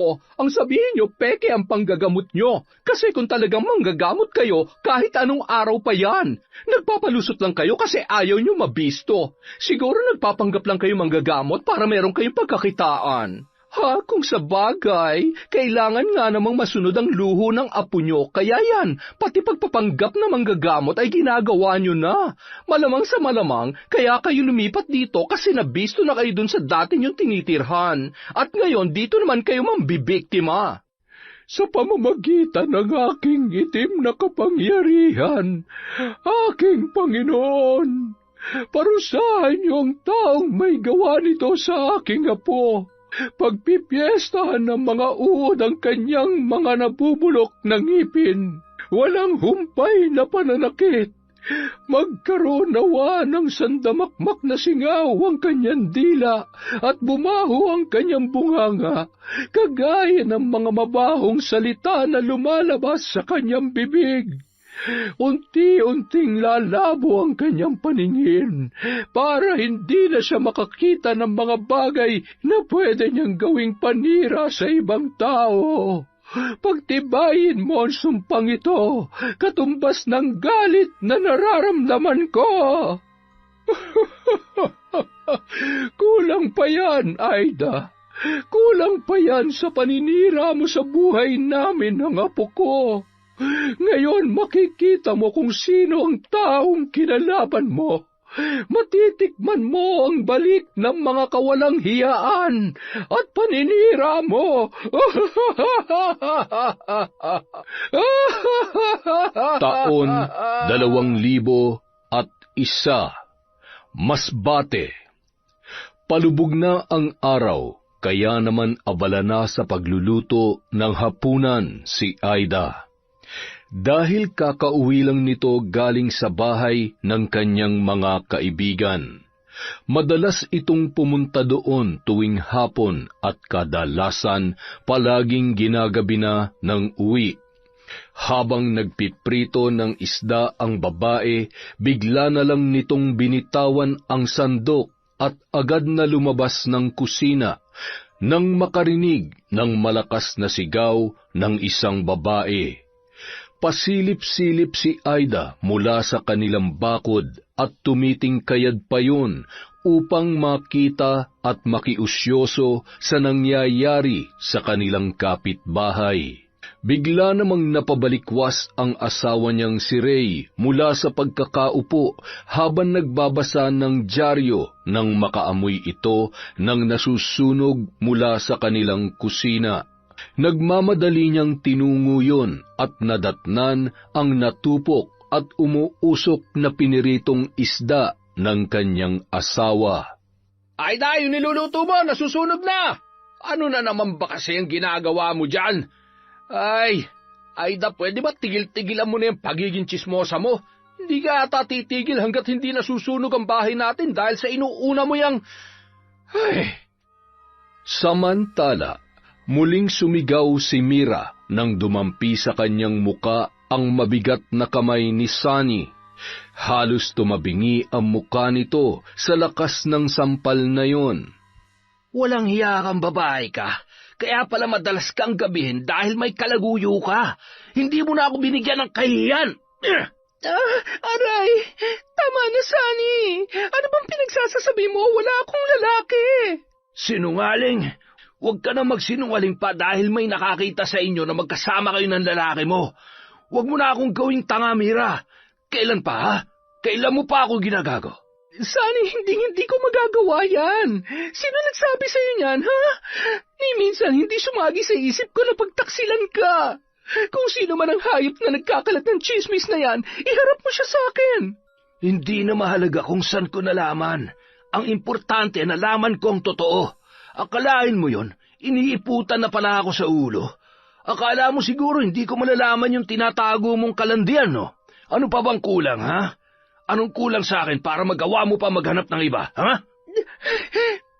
ko, ang sabihin nyo, peke ang panggagamot nyo. Kasi kung talagang manggagamot kayo, kahit anong araw pa yan. Nagpapalusot lang kayo kasi ayaw nyo mabisto. Siguro nagpapanggap lang kayo manggagamot para meron kayong pagkakitaan. Ha, kung sa bagay, kailangan nga namang masunod ang luho ng apo nyo, kaya yan, pati pagpapanggap na manggagamot ay ginagawa nyo na. Malamang sa malamang, kaya kayo lumipat dito kasi nabisto na kayo dun sa dati nyong tinitirhan, at ngayon dito naman kayo mambibiktima. Sa pamamagitan ng aking itim na kapangyarihan, aking Panginoon, parusahan niyo ang taong may gawa nito sa aking apo. Pagpipiestahan ng mga uod ang kanyang mga nabubulok na ngipin. Walang humpay na pananakit. Magkaroon nawa ng sandamakmak na singaw ang kanyang dila at bumaho ang kanyang bunganga, kagaya ng mga mabahong salita na lumalabas sa kanyang bibig. Unti-unting lalabo ang kanyang paningin para hindi na siya makakita ng mga bagay na pwede niyang gawing panira sa ibang tao. Pagtibayin mo ang sumpang ito, katumbas ng galit na nararamdaman ko. Kulang pa yan, Aida. Kulang pa yan sa paninira mo sa buhay namin ng apo ko. Ngayon makikita mo kung sino ang taong kinalaban mo. Matitikman mo ang balik ng mga kawalang hiyaan at paninira mo. Taon 2001. Masbate. Palubog na ang araw, kaya naman abala na sa pagluluto ng hapunan si Aida. Dahil kakauwi lang nito galing sa bahay ng kanyang mga kaibigan. Madalas itong pumunta doon tuwing hapon at kadalasan palaging ginagabi na ng uwi. Habang nagpiprito ng isda ang babae, bigla na lang nitong binitawan ang sandok at agad na lumabas ng kusina nang makarinig ng malakas na sigaw ng isang babae. Pasilip-silip si Aida mula sa kanilang bakod at tumitingkayad pa yun upang makita at makiusyoso sa nangyayari sa kanilang kapitbahay. Bigla namang napabalikwas ang asawa niyang si Ray mula sa pagkakaupo habang nagbabasa ng dyaryo nang makaamoy ito ng nasusunog mula sa kanilang kusina. Nagmamadali niyang tinungo yun at nadatnan ang natupok at umuusok na piniritong isda ng kanyang asawa. Aida, yung niluluto mo, nasusunog na! Ano na naman ba kasi ang ginagawa mo dyan? Ay, Aida, pwede ba tigil-tigilan mo na yung pagiging tsismosa mo? Hindi ka ata titigil hanggat hindi nasusunog ang bahay natin dahil sa inuuna mo yang... Ay... Samantala, muling sumigaw si Mira nang dumampi sa kanyang muka ang mabigat na kamay ni Sunny. Halos tumabingi ang muka nito sa lakas ng sampal na yon. Walang hiya kang babae ka, kaya pala madalas kang gabihin dahil may kalaguyo ka. Hindi mo na ako binigyan ng kahiyan. Aray, tama na, Sunny. Ano bang pinagsasasabi mo? Wala akong lalaki. Sinungaling. Huwag ka na magsinungaling pa dahil may nakakita sa inyo na magkasama kayo ng lalaki mo. Huwag mo na akong gawing tanga, Mira. Kailan pa, ha? Kailan mo pa ako ginagago? Sunny, hindi ko magagawa yan. Sino nagsabi sa'yo niyan, ha? Ni minsan hindi sumagi sa isip ko na pagtaksilan ka. Kung sino man ang hayop na nagkakalat ng chismis na yan, iharap mo siya sa akin. Hindi na mahalaga kung saan ko nalaman. Ang importante, nalaman ko ang totoo. Akalain mo yon, iniiputan na pala ako sa ulo. Akala mo siguro hindi ko malalaman yung tinatago mong kalandian, no? Ano pa bang kulang, ha? Anong kulang sa akin para magawa mo pa maghanap ng iba, ha?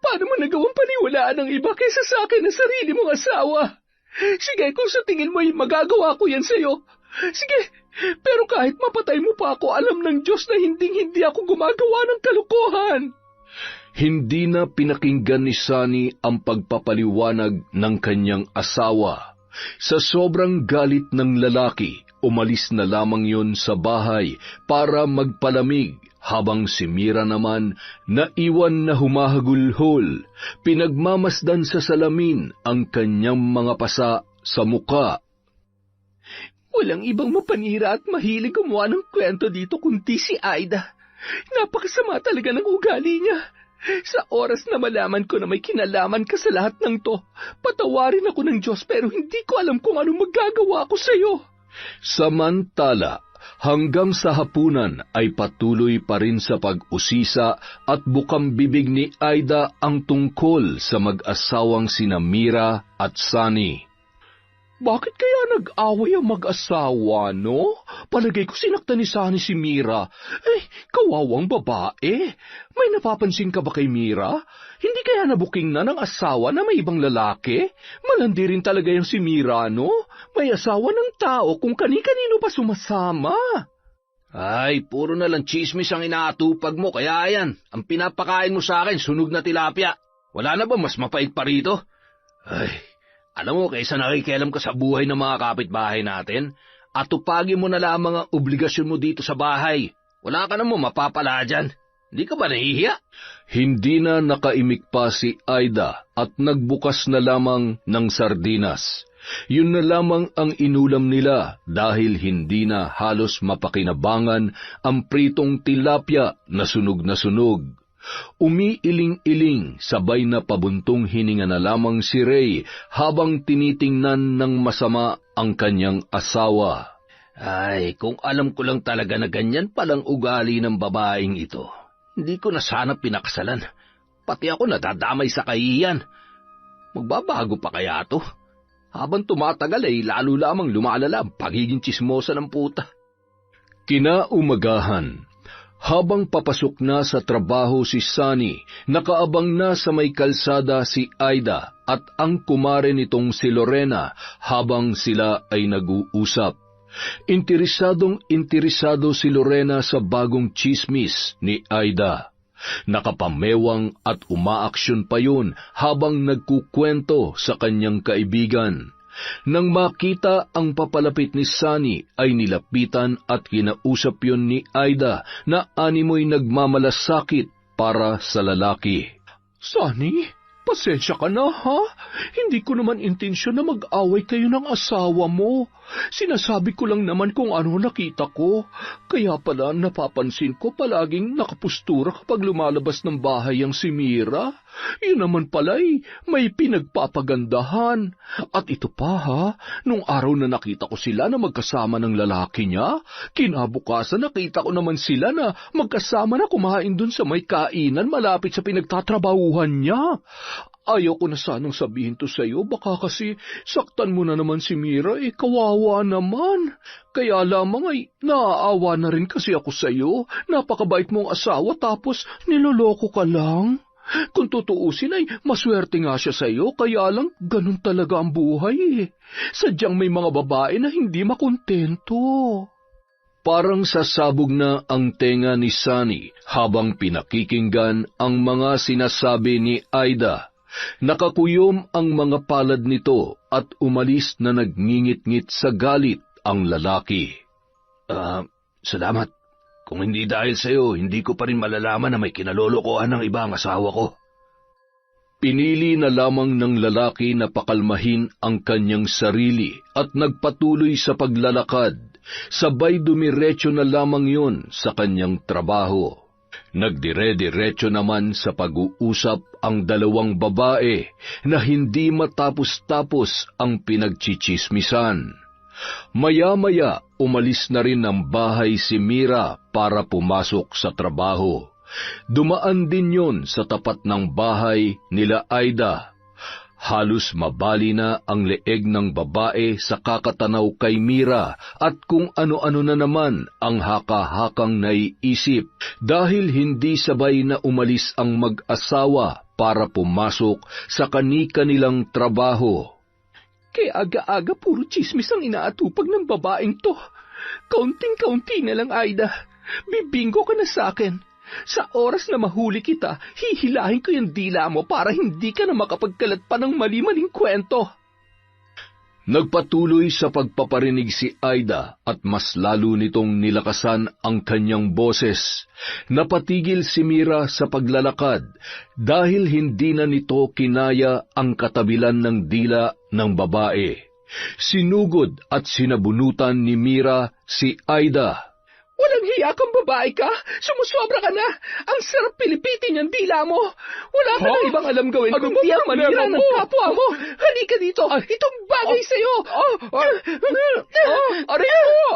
Paano mo nagawang paniwalaan ng iba kaysa sa akin na sarili mong asawa? Sige, kung sa tingin mo magagawa ko yan sa'yo. Sige, pero kahit mapatay mo pa ako, alam ng Diyos na hindi ako gumagawa ng kalukuhan. Hindi na pinakinggan ni Sunny ang pagpapaliwanag ng kanyang asawa. Sa sobrang galit ng lalaki, umalis na lamang yun sa bahay para magpalamig, habang si Mira naman naiwan na humahagulhol, pinagmamasdan sa salamin ang kanyang mga pasa sa muka. Walang ibang mapanira at mahilig gumawa ng kwento dito kundi si Aida. Napakasama talaga ng ugali niya. Sa oras na malaman ko na may kinalaman ka sa lahat ng to, patawarin ako ng Diyos pero hindi ko alam kung anong magagawa ko sa iyo. Samantala, hanggang sa hapunan ay patuloy pa rin sa pag-usisa at bukang bibig ni Aida ang tungkol sa mag-asawang sina Mira at Sunny. Bakit kaya nag-away ang mag-asawa, no? Palagay ko sinaktan ni Sunny si Mira. Kawawang babae. May napapansin ka ba kay Mira? Hindi kaya nabuking na ng asawa na may ibang lalaki? Malandi rin talaga yung si Mira, no? May asawa ng tao kung kani-kanino pa sumasama. Ay, puro na lang chismis ang inaatupag mo, kaya yan. Ang pinapakain mo sa akin, sunog na tilapia. Wala na ba mas mapait pa rito? Alam mo, kaysa nakikialam ka sa buhay ng mga kapitbahay natin, at tupagin mo na lamang ang obligasyon mo dito sa bahay. Wala ka namang mapapala dyan. Hindi ka ba nahihiya? Hindi na nakaimik pa si Aida at nagbukas na lamang ng sardinas. Yun na lamang ang inulam nila dahil hindi na halos mapakinabangan ang pritong tilapia na sunog na sunog. Umiiling-iling, sabay na pabuntong hininga na lamang si Ray habang tinitingnan ng masama ang kanyang asawa. Kung alam ko lang talaga na ganyan palang ugali ng babaeng ito, hindi ko na sana pinakasalan. Pati ako nadadamay sa kahihiyan. Magbabago pa kaya to? Habang tumatagal ay lalo lamang lumalala ang pagiging tsismosa ng puta. Kinaumagahan, habang papasok na sa trabaho si Sunny, nakaabang na sa may kalsada si Aida at ang kumare nitong si Lorena habang sila ay nag-uusap. Interesadong-interesado si Lorena sa bagong chismis ni Aida. Nakapamewang at umaaksyon pa yun habang nagkukwento sa kanyang kaibigan. Nang makita ang papalapit ni Sunny ay nilapitan at kinausap yun ni Aida na animoy nagmamalasakit para sa lalaki. Sunny, pasensya ka na, ha? Hindi ko naman intensyon na mag-away kayo ng asawa mo. Sinasabi ko lang naman kung ano nakita ko. Kaya pala napapansin ko palaging nakapustura kapag lumalabas ng bahay ang si Mira. Yun naman pala'y may pinagpapagandahan. At ito pa, ha, nung araw na nakita ko sila na magkasama ng lalaki niya, kinabukasan nakita ko naman sila na magkasama na kumain dun sa may kainan malapit sa pinagtatrabahuhan niya. Ayaw ko na sanang sabihin to sa'yo, baka kasi saktan mo na naman si Mira, kawawa naman. Kaya lamang ay naaawa na rin kasi ako sa'yo. Napakabait mong asawa tapos niloloko ka lang. Kung tutuusin ay maswerte nga siya sa'yo, kaya lang ganun talaga ang buhay. Sadyang may mga babae na hindi makontento. Parang sasabog na ang tenga ni Sunny habang pinakikinggan ang mga sinasabi ni Aida. Nakakuyom ang mga palad nito at umalis na nagngingit-ngit sa galit ang lalaki. Salamat. Kung hindi dahil sa'yo, hindi ko pa rin malalaman na may kinalolokohan ng iba ang asawa ko. Pinili na lamang ng lalaki na pakalmahin ang kanyang sarili at nagpatuloy sa paglalakad. Sabay dumiretso na lamang yun sa kanyang trabaho. Nagdire-diretso naman sa pag-uusap ang dalawang babae na hindi matapos-tapos ang pinagchichismisan. Maya-maya, umalis na rin ng bahay si Mira para pumasok sa trabaho. Dumaan din yon sa tapat ng bahay nila Aida. Halos mabali na ang leeg ng babae sa kakatanaw kay Mira at kung ano-ano na naman ang haka-hakang naiisip dahil hindi sabay na umalis ang mag-asawa para pumasok sa kani-kanilang trabaho. Kaya aga-aga puro chismis ang inaatupag ng babaeng to. Kaunting-kaunti na lang, Aida. Bibinggo ka na sa akin. Sa oras na mahuli kita, hihilahin ko yung dila mo para hindi ka na makapagkalat pa ng mali-maling kwento. Nagpatuloy sa pagpaparinig si Aida at mas lalo nitong nilakasan ang kanyang boses. Napatigil si Mira sa paglalakad dahil hindi na nito kinaya ang katabilan ng dila ng babae. Sinugod at sinabunutan ni Mira si Aida. Walang hiya kang babae ka! Sumusobra ka na! Ang sarap pilipitin yung dila mo! Wala ka na ibang alam gawin kundi ang manira ng kapwa mo! Halika dito! Itong bagay sa'yo! Aray mo!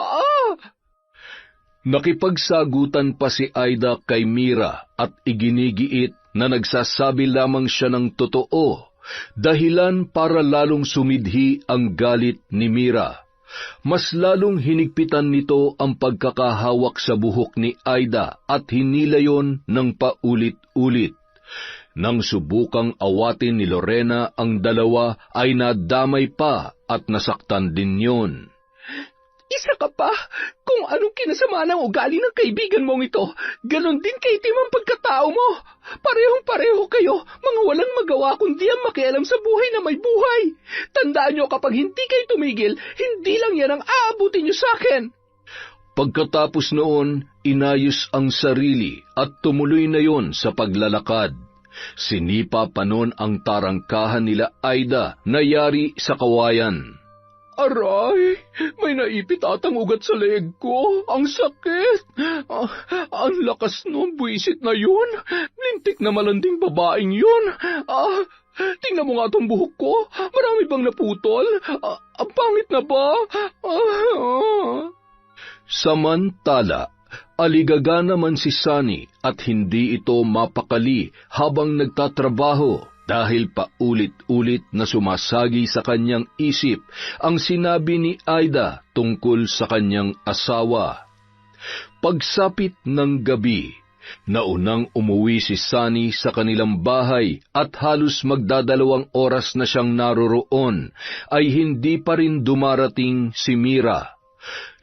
Nakipagsagutan pa si Aida kay Mira at iginigiit na nagsasabi lamang siya ng totoo, dahilan para lalong sumidhi ang galit ni Mira. Mas lalong hinigpitan nito ang pagkakahawak sa buhok ni Aida at hinila yon ng paulit-ulit. Nang subukang awatin ni Lorena ang dalawa ay nadamay pa at nasaktan din yon. Isa ka pa! Kung anong kinasama ng ugali ng kaibigan mong ito, ganon din kaitim ang pagkatao mo. Parehong-pareho kayo, mga walang magawa kundi ang makialam sa buhay na may buhay. Tandaan nyo, kapag hindi kayo tumigil, hindi lang yan ang aabutin nyo sa akin. Pagkatapos noon, inayos ang sarili at tumuloy na yon sa paglalakad. Sinipa pa noon ang tarangkahan nila Aida na yari sa kawayan. Aray, may naipit atang ugat sa leeg ko. Ang sakit. Ang lakas nung buwisit na yun. Lintik na malanding babaeng yun. Tingnan mo nga itong buhok ko. Marami bang naputol? Ang pangit na ba? Samantala, aligaga naman si Sunny at hindi ito mapakali habang nagtatrabaho. Dahil paulit-ulit na sumasagi sa kanyang isip ang sinabi ni Aida tungkol sa kanyang asawa. Pagsapit ng gabi, naunang umuwi si Sunny sa kanilang bahay at halos magdadalawang oras na siyang naroroon, ay hindi pa rin dumarating si Mira.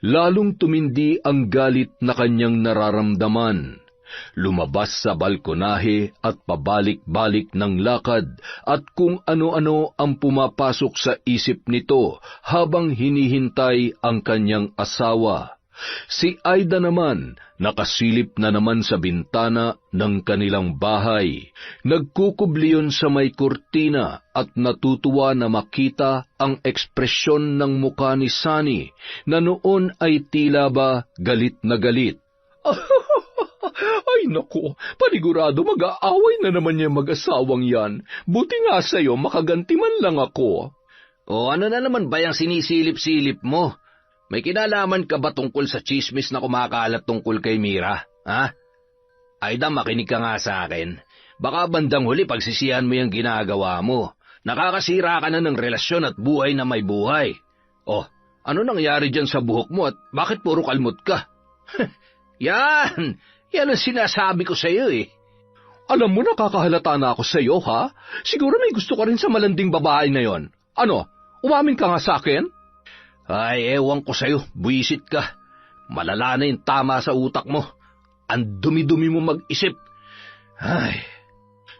Lalong tumindi ang galit na kanyang nararamdaman. Lumabas sa balkonahe at pabalik-balik ng lakad at kung ano-ano ang pumapasok sa isip nito habang hinihintay ang kanyang asawa. Si Aida naman, nakasilip na naman sa bintana ng kanilang bahay. Nagkukubli sa may kurtina at natutuwa na makita ang ekspresyon ng mukha ni Sunny na noon ay tila ba galit na galit. Ay naku, panigurado mag-aaway na naman niya mag-asawang yan. Buti nga sa'yo, makaganti man lang ako. O ano na naman ba yung sinisilip-silip mo? May kinalaman ka ba tungkol sa chismis na kumakalat tungkol kay Mira? Ha? Aida, makinig ka nga sa akin. Baka bandang huli pagsisihan mo yung ginagawa mo. Nakakasira ka na ng relasyon at buhay na may buhay. O, ano nangyari dyan sa buhok mo at bakit puro kalmot ka? Yan! Yan ang sinasabi ko sa iyo eh. Alam mo, nakakahalata na ako sa iyo, ha? Siguro may gusto ka rin sa malanding babae na yon. Ano, umamin ka nga sa akin? Ay, ewan ko sa iyo, buwisit ka. Malala na yung tama sa utak mo. Ang dumi-dumi mo mag-isip. Ay.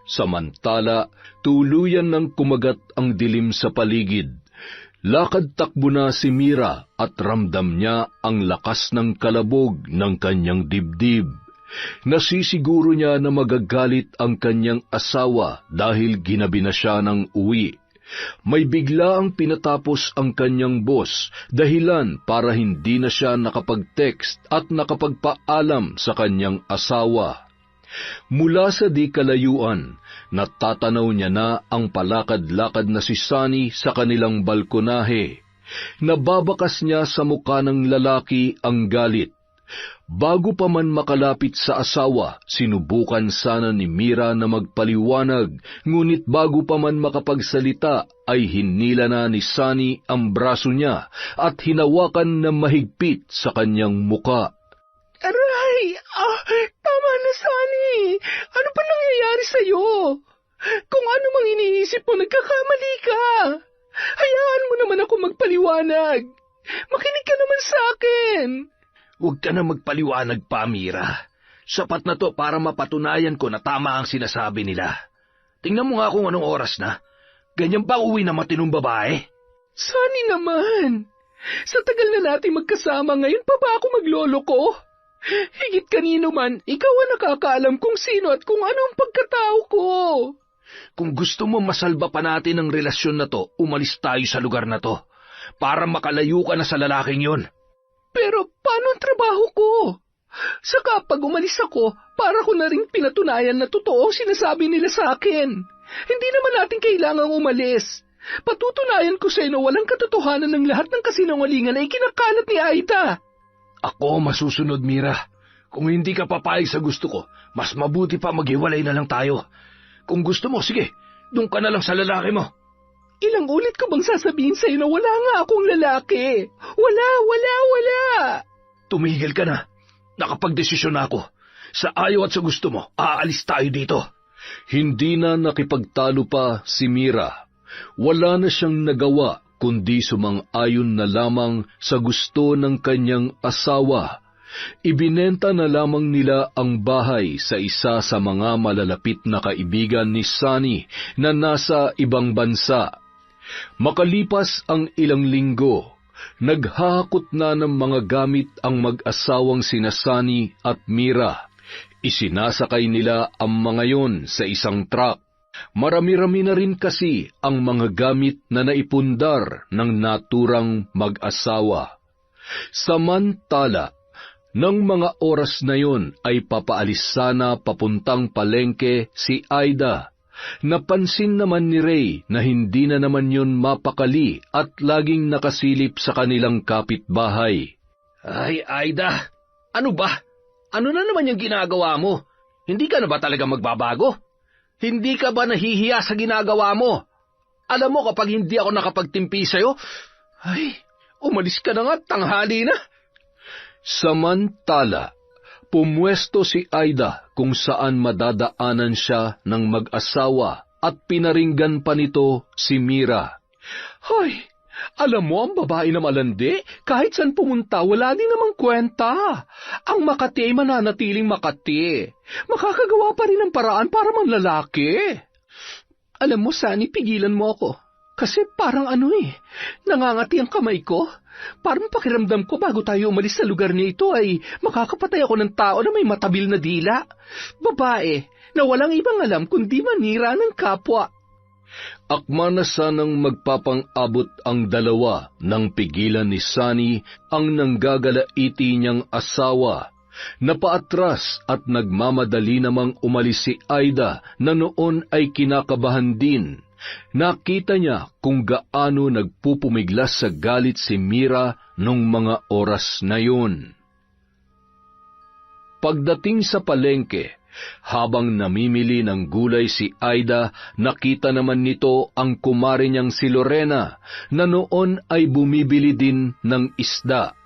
Samantala, tuluyan ng kumagat ang dilim sa paligid. Lakad-takbo na si Mira at ramdam niya ang lakas ng kalabog ng kanyang dibdib. Nasisiguro niya na magagalit ang kanyang asawa dahil ginabi na siya ng uwi. May bigla ang pinatapos ang kanyang boss, dahilan para hindi na siya nakapag-text at nakapagpaalam sa kanyang asawa. Mula sa di kalayuan, natatanaw niya na ang palakad-lakad na si Sunny sa kanilang balkonahe. Nababakas niya sa mukha ng lalaki ang galit. Bago pa man makalapit sa asawa, sinubukan sana ni Mira na magpaliwanag, ngunit bago pa man makapagsalita ay hinila na ni Sunny ang braso niya at hinawakan na mahigpit sa kanyang muka. Aray! Tama na, Sunny! Ano pa nangyayari sa'yo? Kung ano mang iniisip mo, nagkakamali ka! Hayaan mo naman ako magpaliwanag! Makinig ka naman sa akin! Huwag ka na magpaliwanag pa, Mira. Sapat na to para mapatunayan ko na tama ang sinasabi nila. Tingnan mo nga kung anong oras na. Ganyan ba uwi na matinong babae? Sunny naman! Sa tagal na natin magkasama ngayon pa ba ako maglolo ko? Higit kanino man, ikaw ang nakakaalam kung sino at kung ano ang pagkatao ko. Kung gusto mo masalba pa natin ang relasyon na to, umalis tayo sa lugar na to. Para makalayo ka na sa lalaking yon. Pero paano ang trabaho ko? Saka pag umalis ako, para ko na rin pinatunayan na totoo ang sinasabi nila sa akin. Hindi naman natin kailangang umalis. Patutunayan ko sa iyo na walang katotohanan ng lahat ng kasinungalingan na ikinakalat ni Aida. Ako masusunod, Mira. Kung hindi ka papayag sa gusto ko, mas mabuti pa maghiwalay na lang tayo. Kung gusto mo, sige, doon ka na lang sa lalaki mo. Ilang ulit ko bang sasabihin sa iyo na wala nga akong lalaki? Wala! Tumigil ka na. Nakapagdesisyon na ako. Sa ayaw at sa gusto mo, aalis tayo dito. Hindi na nakipagtalo pa si Mira. Wala na siyang nagawa kundi sumang-ayon na lamang sa gusto ng kanyang asawa. Ibinenta na lamang nila ang bahay sa isa sa mga malalapit na kaibigan ni Sunny na nasa ibang bansa. Makalipas ang ilang linggo, naghahakot na ng mga gamit ang mag-asawang sina Sunny at Mira. Isinasakay nila ang mga yon sa isang truck. Marami-rami na rin kasi ang mga gamit na naipundar ng naturang mag-asawa. Samantala, nang mga oras na yon ay papaalis sana papuntang palengke si Aida. Napansin naman ni Ray na hindi na naman yon mapakali at laging nakasilip sa kanilang kapitbahay. Ay, Aida, ano ba? Ano na naman yung ginagawa mo? Hindi ka na ba talaga magbabago? Hindi ka ba nahihiya sa ginagawa mo? Alam mo, kapag hindi ako nakapagtimpi sa'yo, ay, umalis ka na nga, tanghali na. Samantala, pumwesto si Aida kung saan madadaanan siya ng mag-asawa at pinaringgan pa nito si Mira. Ay, alam mo ang babae na malandi, kahit saan pumunta, wala din namang kwenta. Ang Makati ay mananatiling Makati. Makakagawa pa rin ng paraan para manlalaki. Alam mo, Sunny, pigilan mo ako. Kasi parang nangangati ang kamay ko. Parang pakiramdam ko bago tayo umalis sa lugar niya ito ay makakapatay ako ng tao na may matabil na dila. Babae na walang ibang alam kundi manira ng kapwa. Akma na sanang magpapang-abot ang dalawa nang pigilan ni Sunny ang nanggagalaiti niyang asawa. Napaatras at nagmamadali namang umalis si Aida na noon ay kinakabahan din. Nakita niya kung gaano nagpupumiglas sa galit si Mira nung mga oras na yun. Pagdating sa palengke, habang namimili ng gulay si Aida, nakita naman nito ang kumare niyang si Lorena na noon ay bumibili din ng isda.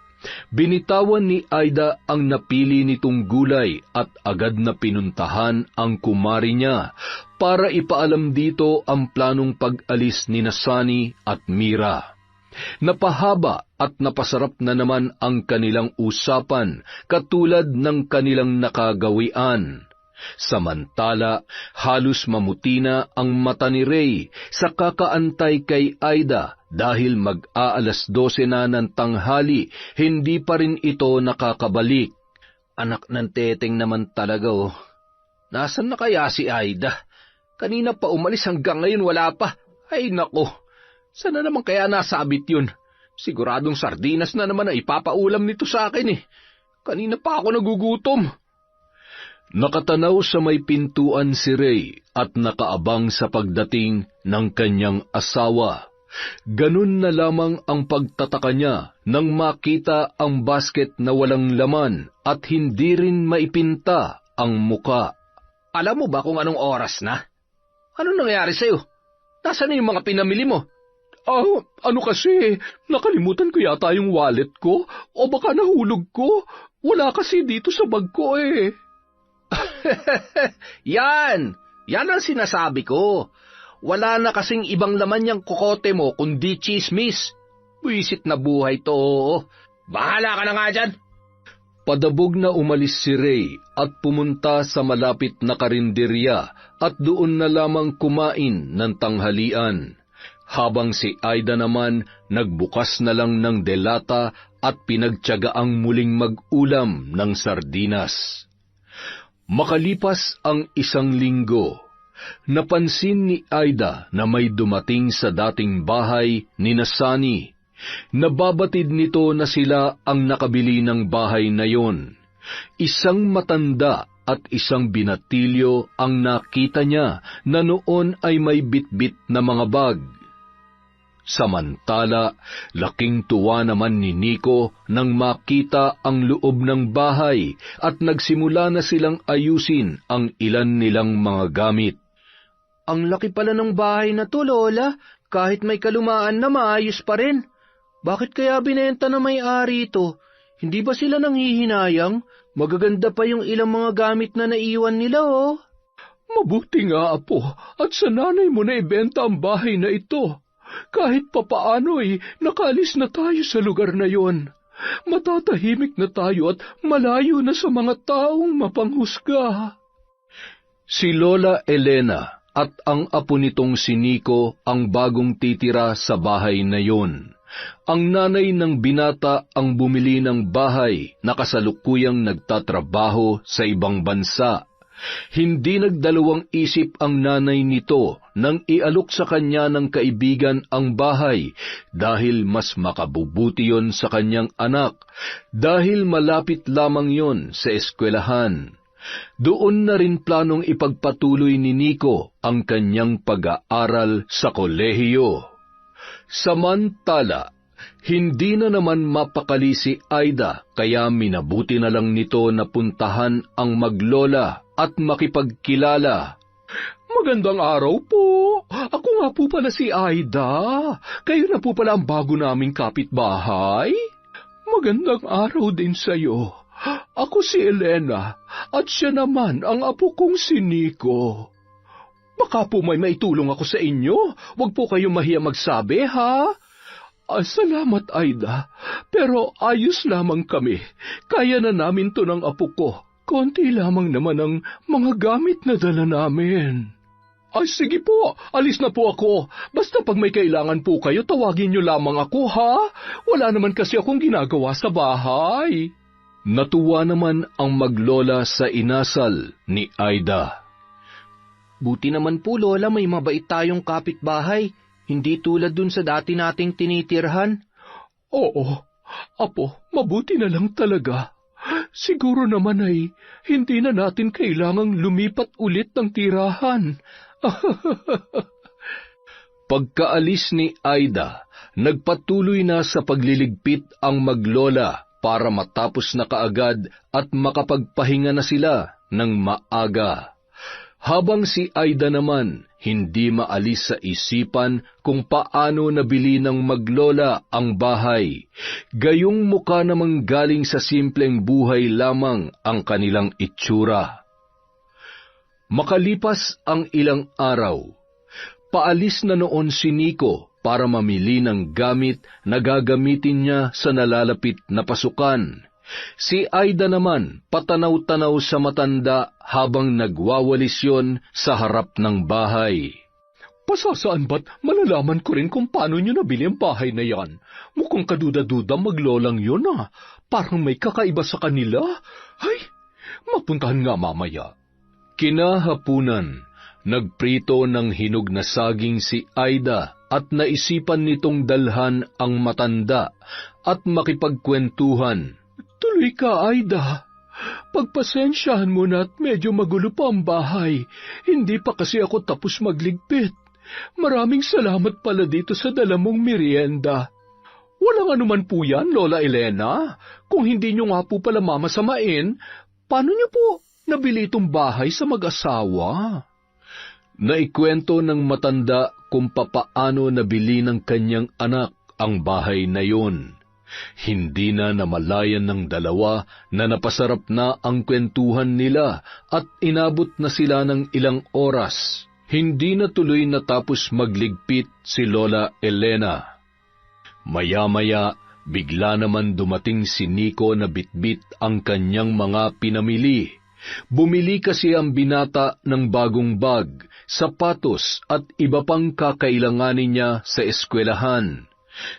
Binitawan ni Aida ang napili nitong gulay at agad na pinuntahan ang kumare niya para ipaalam dito ang planong pag-alis ni Sunny at Mira. Napahaba at napasarap na naman ang kanilang usapan katulad ng kanilang nakagawian. Samantala, halos mamuti na ang mata ni Ray sa kakaantay kay Aida dahil mag-aalas 12 na ng tanghali, hindi pa rin ito nakakabalik. Anak ng teteng naman talaga. Nasaan na kaya si Aida? Kanina pa umalis hanggang ngayon wala pa. Ay nako, sana naman kaya nasabit yun? Siguradong sardinas na naman na ipapaulam nito sa akin . Kanina pa ako nagugutom. Nakatanaw sa may pintuan si Ray at nakaabang sa pagdating ng kanyang asawa. Ganun na lamang ang pagtataka niya nang makita ang basket na walang laman at hindi rin maipinta ang muka. Alam mo ba kung anong oras na? Ano nangyari sa'yo? Nasaan na yung mga pinamili mo? Ano kasi, nakalimutan ko yata yung wallet ko o baka nahulog ko. Wala kasi dito sa bag ko . Yan ang sinasabi ko. Wala na kasing ibang laman yung kokote mo kundi chismis. Buisit na buhay to. Bahala ka na nga dyan. Padabog na umalis si Ray at pumunta sa malapit na karinderya at doon na lamang kumain ng tanghalian, habang si Aida naman nagbukas na lang ng delata at pinagtiyagaang muling mag-ulam ng sardinas. Makalipas ang 1 linggo, napansin ni Aida na may dumating sa dating bahay ni Sunny. Nababatid nito na sila ang nakabili ng bahay na yon. Isang matanda at isang binatilyo ang nakita niya na noon ay may bitbit na mga bag. Samantala, laking tuwa naman ni Nico nang makita ang loob ng bahay at nagsimula na silang ayusin ang ilan nilang mga gamit. Ang laki pala ng bahay na to, Lola. Kahit may kalumaan na maayos pa rin. Bakit kaya binenta na may-ari ito? Hindi ba sila nanghihinayang? Magaganda pa yung ilang mga gamit na naiwan nila, oh. Mabuti nga, Apo, at sa nanay mo na ibenta ang bahay na ito. Kahit papaano'y nakalis na tayo sa lugar na yon. Matatahimik na tayo at malayo na sa mga taong mapanghusga. Si Lola Elena at ang apo nitong si Nico ang bagong titira sa bahay na yon. Ang nanay ng binata ang bumili ng bahay na kasalukuyang nagtatrabaho sa ibang bansa. Hindi nagdalawang isip ang nanay nito nang ialok sa kanya ng kaibigan ang bahay dahil mas makabubuti yon sa kanyang anak dahil malapit lamang yon sa eskwelahan. Doon na rin planong ipagpatuloy ni Nico ang kanyang pag-aaral sa kolehiyo. Samantala, hindi na naman mapakali si Aida kaya minabuti na lang nito na puntahan ang maglola at makipagkilala. Magandang araw po. Ako nga po pala si Aida. Kayo na po pala ang bago naming kapitbahay. Magandang araw din sa'yo. Ako si Elena at siya naman ang apo kong si Nico. Baka po may maitulong ako sa inyo. Huwag po kayong mahiya magsabi, ha? Salamat, Aida. Pero ayos lamang kami. Kaya na namin to ng apo ko. Konti lamang naman ang mga gamit na dala namin. Sige po, alis na po ako. Basta pag may kailangan po kayo, tawagin niyo lamang ako, ha? Wala naman kasi akong ginagawa sa bahay. Natuwa naman ang maglola sa inasal ni Aida. Buti naman po, Lola, may mabait tayong kapitbahay. Hindi tulad dun sa dati nating tinitirhan. Oo, Apo, mabuti na lang talaga. Siguro naman ay hindi na natin kailangang lumipat ulit ng tirahan. Pagkaalis ni Aida, nagpatuloy na sa pagliligpit ang maglola para matapos na kaagad at makapagpahinga na sila ng maaga. Habang si Aida naman, hindi maalis sa isipan kung paano nabili ng maglola ang bahay. Gayong mukha namang galing sa simpleng buhay lamang ang kanilang itsura. Makalipas ang ilang araw, paalis na noon si Nico para mamili ng gamit na gagamitin niya sa nalalapit na pasukan. Si Aida naman patanaw-tanaw sa matanda habang nagwawalis yon sa harap ng bahay. Pasasaan ba't malalaman ko rin kung paano niyo nabili ang bahay na yan? Mukhang kaduda-duda maglolang yun, ah. Parang may kakaiba sa kanila. Ay, mapuntahan nga mamaya. Kinahapunan, nagprito ng hinog na saging si Aida at naisipan nitong dalhan ang matanda at makipagkwentuhan. Tuloy ka, Aida. Pagpasensyahan mo na at medyo magulo pa ang bahay. Hindi pa kasi ako tapos magligpit. Maraming salamat pala dito sa dala mong merienda. Walang anuman po yan, Lola Elena. Kung hindi nyo nga po pala mamasamain, paano nyo po nabili itong bahay sa mag-asawa? Naikwento ng matanda kung papaano nabili ng kanyang anak ang bahay na yon. Hindi na namalayan ng dalawa na napasarap na ang kwentuhan nila at inabot na sila ng ilang oras. Hindi na tuloy natapos magligpit si Lola Elena. Maya-maya, Bigla naman dumating si Nico na bitbit ang kanyang mga pinamili. Bumili kasi ang binata ng bagong bag, sapatos at iba pang kakailanganin niya sa eskwelahan.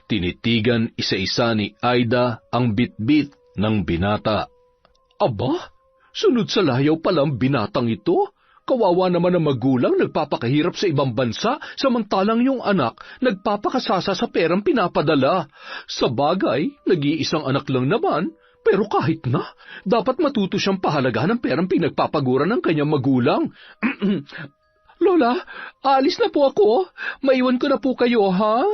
Tinitigan isa-isa ni Aida ang bitbit ng binata. Aba, sunod sa layaw pala ang binatang ito. Kawawa naman ang magulang nagpapakahirap sa ibang bansa, samantalang yung anak nagpapakasasa sa perang pinapadala. Sa bagay, nag-iisang anak lang naman, pero kahit na, dapat matuto siyang pahalagahan ng perang pinagpapaguran ng kanyang magulang. Lola, alis na po ako. Maiwan ko na po kayo, ha?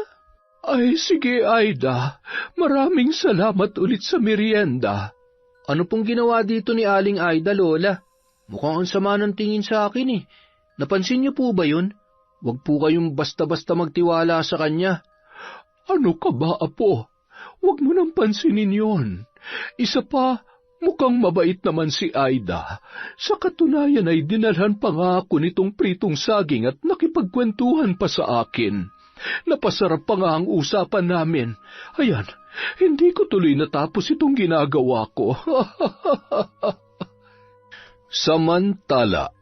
Ay, sige, Aida. Maraming salamat ulit sa merienda. Ano pong ginawa dito ni Aling Aida, Lola? Mukhang ang sama ng tingin sa akin eh. Napansin niyo po ba yun? Huwag po kayong basta-basta magtiwala sa kanya. Ano ka ba, Apo? Huwag mo nang pansinin yon. Isa pa, mukhang mabait naman si Aida. Sa katunayan ay dinalhan pa nga ako nitong pritong saging at nakipagkwentuhan pa sa akin. Napasarap pa nga ang usapan namin. Ayan, hindi ko tuloy natapos itong ginagawa ko. Samantala,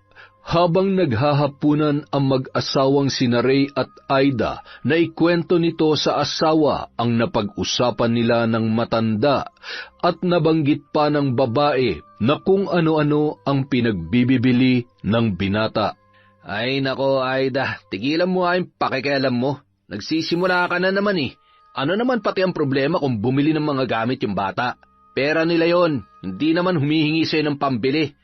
habang naghahapunan ang mag-asawang sina Ray at Aida, naikwento nito sa asawa ang napag-usapan nila ng matanda at nabanggit pa ng babae na kung ano-ano ang pinagbibili ng binata. Ay nako, Aida, tigilan mo ang pakikialam mo. Nagsisimula ka na naman eh. Ano naman pati ang problema kung bumili ng mga gamit yung bata? Pera nila yon, hindi naman humihingi sa'yo ng pambili.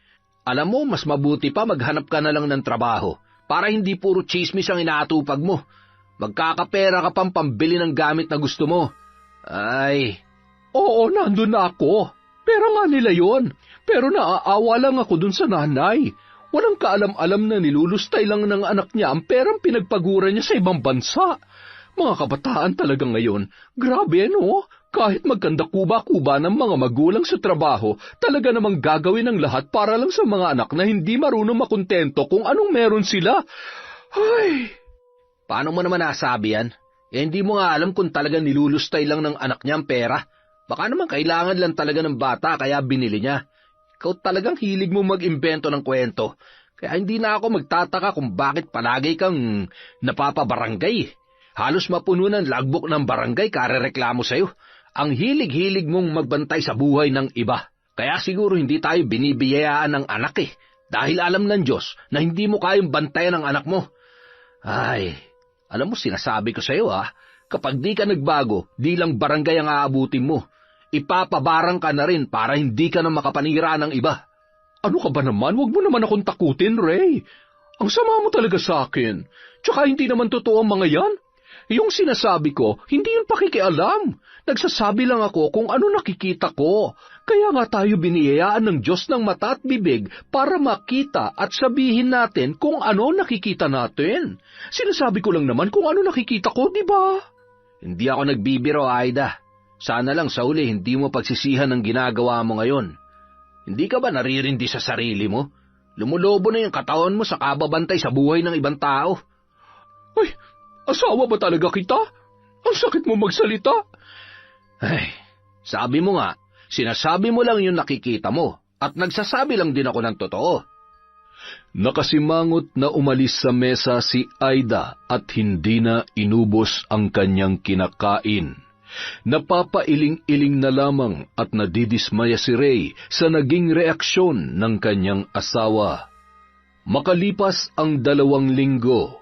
Alam mo, mas mabuti pa maghanap ka na lang ng trabaho para hindi puro chismis ang inaatupag mo. Magkakapera ka pang pambili ng gamit na gusto mo. Ay. Oo, nandun na ako. Pera nga nila yon. Pero naaawa lang ako dun sa nanay. Walang kaalam-alam na nilulustay lang ng anak niya ang perang pinagpaguran niya sa ibang bansa. Mga kabataan talaga ngayon, grabe no? Kahit magkanda kuba-kuba ng mga magulang sa trabaho, talaga namang gagawin ang lahat para lang sa mga anak na hindi marunong makontento kung anong meron sila. Ay! Paano mo naman nasabi yan? Hindi mo nga alam kung talaga nilulustay lang ng anak niya ang pera. Baka naman kailangan lang talaga ng bata kaya binili niya. Ikaw talagang hilig mo mag-imbento ng kwento. Kaya hindi na ako magtataka kung bakit palagi kang napapabarangay. Halos mapuno ng logbook ng barangay karereklamo sa'yo. Ang hilig-hilig mong magbantay sa buhay ng iba. Kaya siguro hindi tayo binibiyayaan ng anak eh. Dahil alam ng Diyos na hindi mo kayang bantayan ang anak mo. Ay, alam mo sinasabi ko sa'yo kapag di ka nagbago, di lang barangay ang aabutin mo. Ipapabarang ka na rin para hindi ka na makapanira ng iba. Ano ka ba naman? Huwag mo naman akong takutin, Ray. Ang sama mo talaga sa akin. Tsaka hindi naman totoo ang mga yan. Yung sinasabi ko, hindi yung pakikialam. Nagsasabi lang ako kung ano nakikita ko. Kaya nga tayo biniyayaan ng Diyos ng mata at bibig para makita at sabihin natin kung ano nakikita natin. Sinasabi ko lang naman kung ano nakikita ko, di ba? Hindi ako nagbibiro, Aida. Sana lang sa uli hindi mo pagsisihan ang ginagawa mo ngayon. Hindi ka ba naririndi sa sarili mo? Lumulobo na yung katawan mo sa kababantay sa buhay ng ibang tao. Ay, asawa ba talaga kita? Ang sakit mo magsalita. Ay, sabi mo nga, sinasabi mo lang yung nakikita mo at nagsasabi lang din ako ng totoo. Nakasimangot na umalis sa mesa si Aida at hindi na inubos ang kanyang kinakain. Napapailing-iling na lamang at nadidismaya si Ray sa naging reaksyon ng kanyang asawa. Makalipas ang 2 linggo,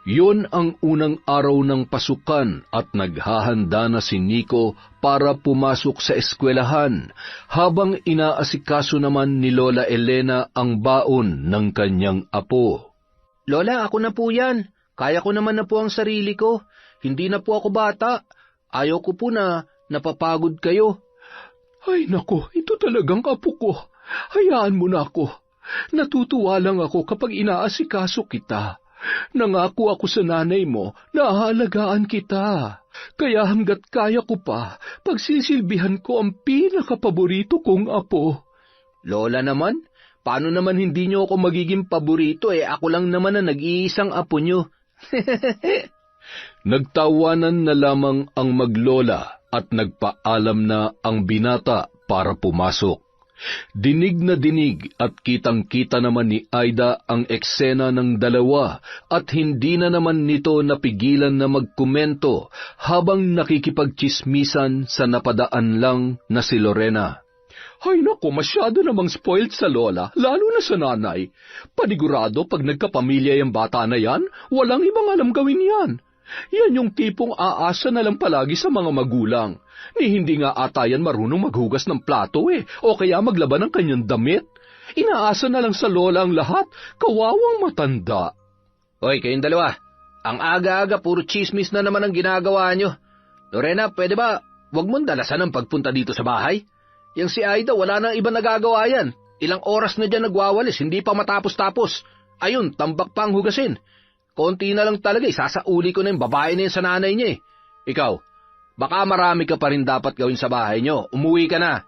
yun ang unang araw ng pasukan at naghahanda na si Nico para pumasok sa eskwelahan habang inaasikaso naman ni Lola Elena ang baon ng kanyang apo. Lola, ako na po yan. Kaya ko naman na po ang sarili ko. Hindi na po ako bata. Ayaw ko po na napapagod kayo. Ay nako, ito talagang apo ko. Hayaan mo na ako. Natutuwa lang ako kapag inaasikaso kita. Nangako ako sa nanay mo na aalagaan kita. Kaya hanggat kaya ko pa, pagsisilbihan ko ang pinakapaborito kong apo. Lola naman, paano naman hindi niyo ako magiging paborito ako lang naman na nag-iisang apo niyo. Nagtawanan na lamang ang maglola at nagpaalam na ang binata para pumasok. Dinig na dinig at kitang-kita naman ni Aida ang eksena ng dalawa at hindi na naman nito napigilan na magkomento habang nakikipagtsismisan sa napadaan lang na si Lorena. Ay nako, masyado namang spoiled sa lola, lalo na sa nanay. Panigurado pag nagkapamilya yung bata na yan, walang ibang alam gawin yan. Yan yung tipong aasa na lang palagi sa mga magulang. Ni hindi nga ata yan marunong maghugas ng plato o kaya maglaban ng kanyang damit. Inaasa na lang sa lola ang lahat, kawawang matanda. Hoy, kayong dalawa, ang aga-aga puro chismis na naman ang ginagawa nyo. Lorena, pwede ba wag mong dalasan ang pagpunta dito sa bahay? Yang si Aida, wala nang iba nagagawa yan. Ilang oras na dyan nagwawalis, hindi pa matapos-tapos. Ayun, tambak pang hugasin. Konti na lang talaga, sasauli ko na yung babae na yun sa nanay niya Ikaw, baka marami ka pa rin dapat gawin sa bahay nyo. Umuwi ka na.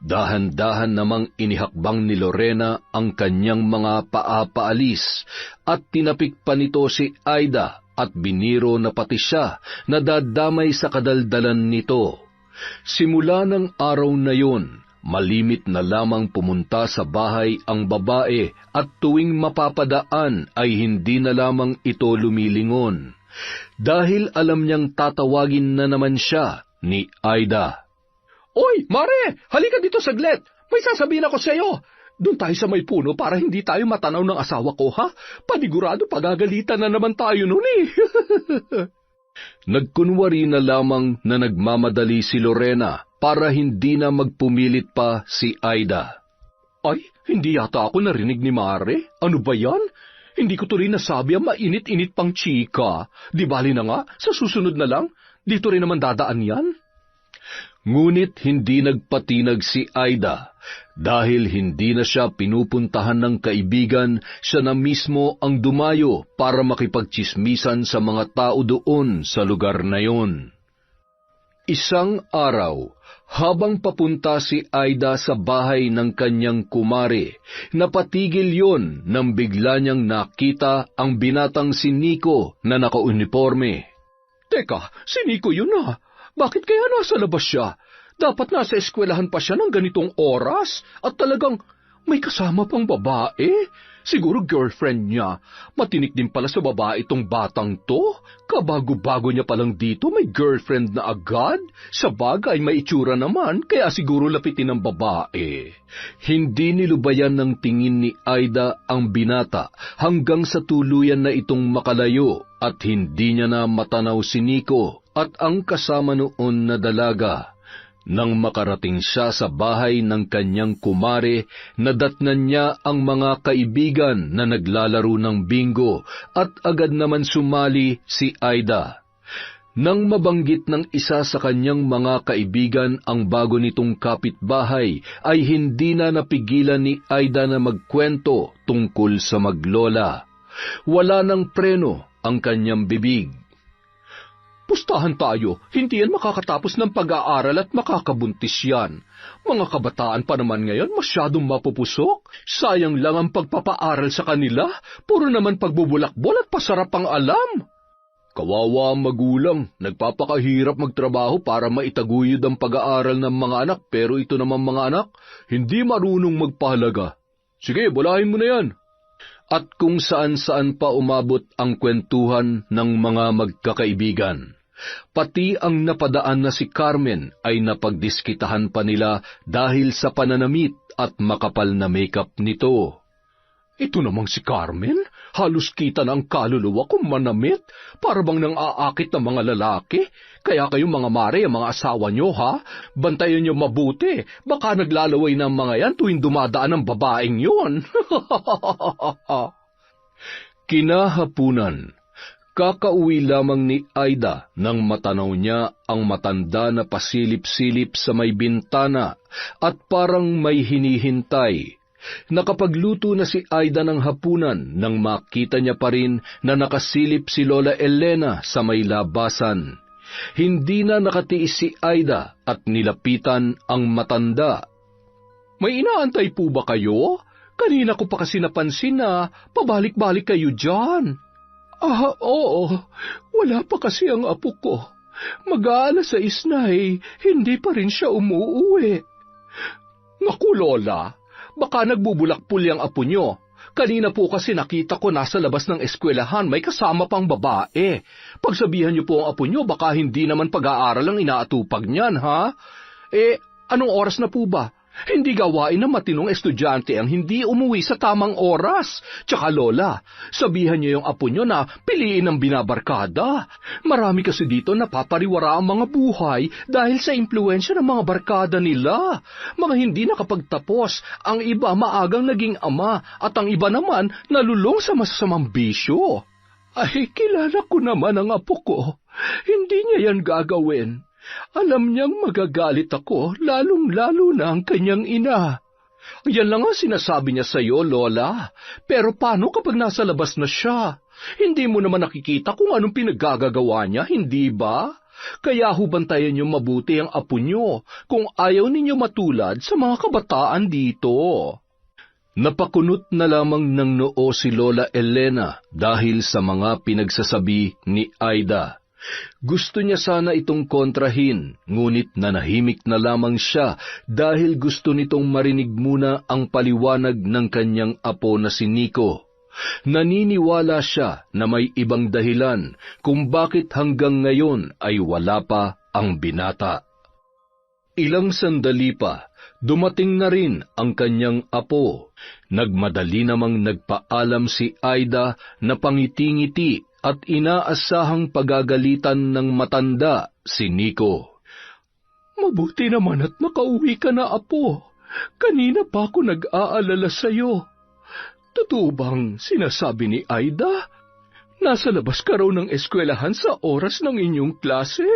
Dahan-dahan namang inihakbang ni Lorena ang kanyang mga paapaalis at tinapik pa nito si Aida at biniro na pati siya na dadamay sa kadaldalan nito. Simula ng araw na yun, malimit na lamang pumunta sa bahay ang babae at tuwing mapapadaan ay hindi na lamang ito lumilingon. Dahil alam niyang tatawagin na naman siya ni Aida. Oy, Mare! Halika dito saglit! May sasabihin ako sa iyo! Doon tayo sa may puno para hindi tayo matanaw ng asawa ko, ha? Panigurado pagagalitan na naman tayo nun Nagkunwari na lamang na nagmamadali si Lorena para hindi na magpumilit pa si Aida. Ay, hindi yata ako narinig ni Mare. Ano ba yan? Hindi ko tuloy nasabi ang mainit-init pang chika. Di bali na nga, sa susunod na lang, dito rin naman dadaan yan. Ngunit hindi nagpatinag si Aida. Dahil hindi na siya pinupuntahan ng kaibigan, siya na mismo ang dumayo para makipagtsismisan sa mga tao doon sa lugar na yon. Isang araw, habang papunta si Aida sa bahay ng kanyang kumare, napatigil yon nang bigla niyang nakita ang binatang si Nico na nakauniforme. Teka, si Nico yun ah! Bakit kaya nasa labas siya? Dapat nasa eskwelahan pa siya ng ganitong oras at talagang may kasama pang babae. Siguro girlfriend niya. Matinik din pala sa babae itong batang to. Kabago-bago niya palang dito, may girlfriend na agad. Sa bagay, may itsura naman, kaya siguro lapitin ng babae. Hindi nilubayan ng tingin ni Aida ang binata hanggang sa tuluyan na itong makalayo at hindi niya na matanaw si Nico at ang kasama noon na dalaga. Nang makarating siya sa bahay ng kanyang kumare, nadatnan niya ang mga kaibigan na naglalaro ng bingo at agad naman sumali si Aida. Nang mabanggit ng isa sa kanyang mga kaibigan ang bago nitong kapitbahay, ay hindi na napigilan ni Aida na magkwento tungkol sa maglola. Wala nang preno ang kanyang bibig. Pustahan tayo, hindi yan makakatapos ng pag-aaral at makakabuntis yan. Mga kabataan pa naman ngayon masyadong mapupusok. Sayang lang ang pagpapaaral sa kanila, puro naman pagbubulakbol at pasarap ang alam. Kawawa ang magulang, nagpapakahirap magtrabaho para maitaguyod ang pag-aaral ng mga anak, pero ito naman mga anak, hindi marunong magpahalaga. Sige, bulahin mo na yan. At kung saan-saan pa umabot ang kwentuhan ng mga magkakaibigan. Pati ang napadaan na si Carmen ay napagdiskitahan pa nila dahil sa pananamit at makapal na makeup nito. Ito namang si Carmen, halos kita na ang kaluluwa kung manamit, para bang nang aakit ng mga lalaki. Kaya kayong mga mare, ang mga asawa nyo ha, bantayan nyo mabuti, baka naglalaway ng mga yan tuwing dumadaan ang babaeng yun. Kinahapunan, kakauwi lamang ni Aida nang matanaw niya ang matanda na pasilip-silip sa may bintana at parang may hinihintay. Nakapagluto na si Aida ng hapunan nang makita niya pa rin na nakasilip si Lola Elena sa may labasan. Hindi na nakatiis si Aida at nilapitan ang matanda. May inaantay po ba kayo? Kanina ko pa kasi napansin na pabalik-balik kayo dyan. Oo. Wala pa kasi ang apo ko. Mag-aalas 6 na hindi pa rin siya umuuwi. Naku, Lola, baka nagbubulakpul yung apo nyo. Kanina po kasi nakita ko nasa labas ng eskwelahan, may kasama pang babae. Pagsabihan niyo po ang apo nyo, baka hindi naman pag-aaral ang inaatupag niyan, ha? Anong oras na po ba? Hindi gawain ng matinong estudyante ang hindi umuwi sa tamang oras. Tsaka Lola, sabihan niyo yung apo nyo na piliin ang binabarkada. Marami kasi dito napapariwara ang mga buhay dahil sa impluensya ng mga barkada nila. Mga hindi nakapagtapos, ang iba maagang naging ama at ang iba naman nalulong sa masasamang bisyo. Ay, kilala ko naman ang apo ko. Hindi niya yan gagawin. Alam niyang magagalit ako, lalong-lalo na ang kanyang ina. Yan lang ang sinasabi niya sa iyo, Lola. Pero paano kapag nasa labas na siya? Hindi mo naman nakikita kung anong pinaggagawa niya, hindi ba? Kaya hubantayan niyo mabuti ang apo niyo kung ayaw ninyo matulad sa mga kabataan dito. Napakunot na lamang ng noo si Lola Elena dahil sa mga pinagsasabi ni Aida. Gusto niya sana itong kontrahin, ngunit nanahimik na lamang siya dahil gusto nitong marinig muna ang paliwanag ng kanyang apo na si Nico. Naniniwala siya na may ibang dahilan kung bakit hanggang ngayon ay wala pa ang binata. Ilang sandali pa, dumating na rin ang kanyang apo. Nagmadali namang nagpaalam si Aida na pangiti-ngiti at inaasahang pagagalitan ng matanda si Nico. Mabuti naman at nakauwi ka na, apo. Kanina pa ako nag-aalala sa'yo. Totoo bang sinasabi ni Aida? Nasa labas ka raw ng eskwelahan sa oras ng inyong klase?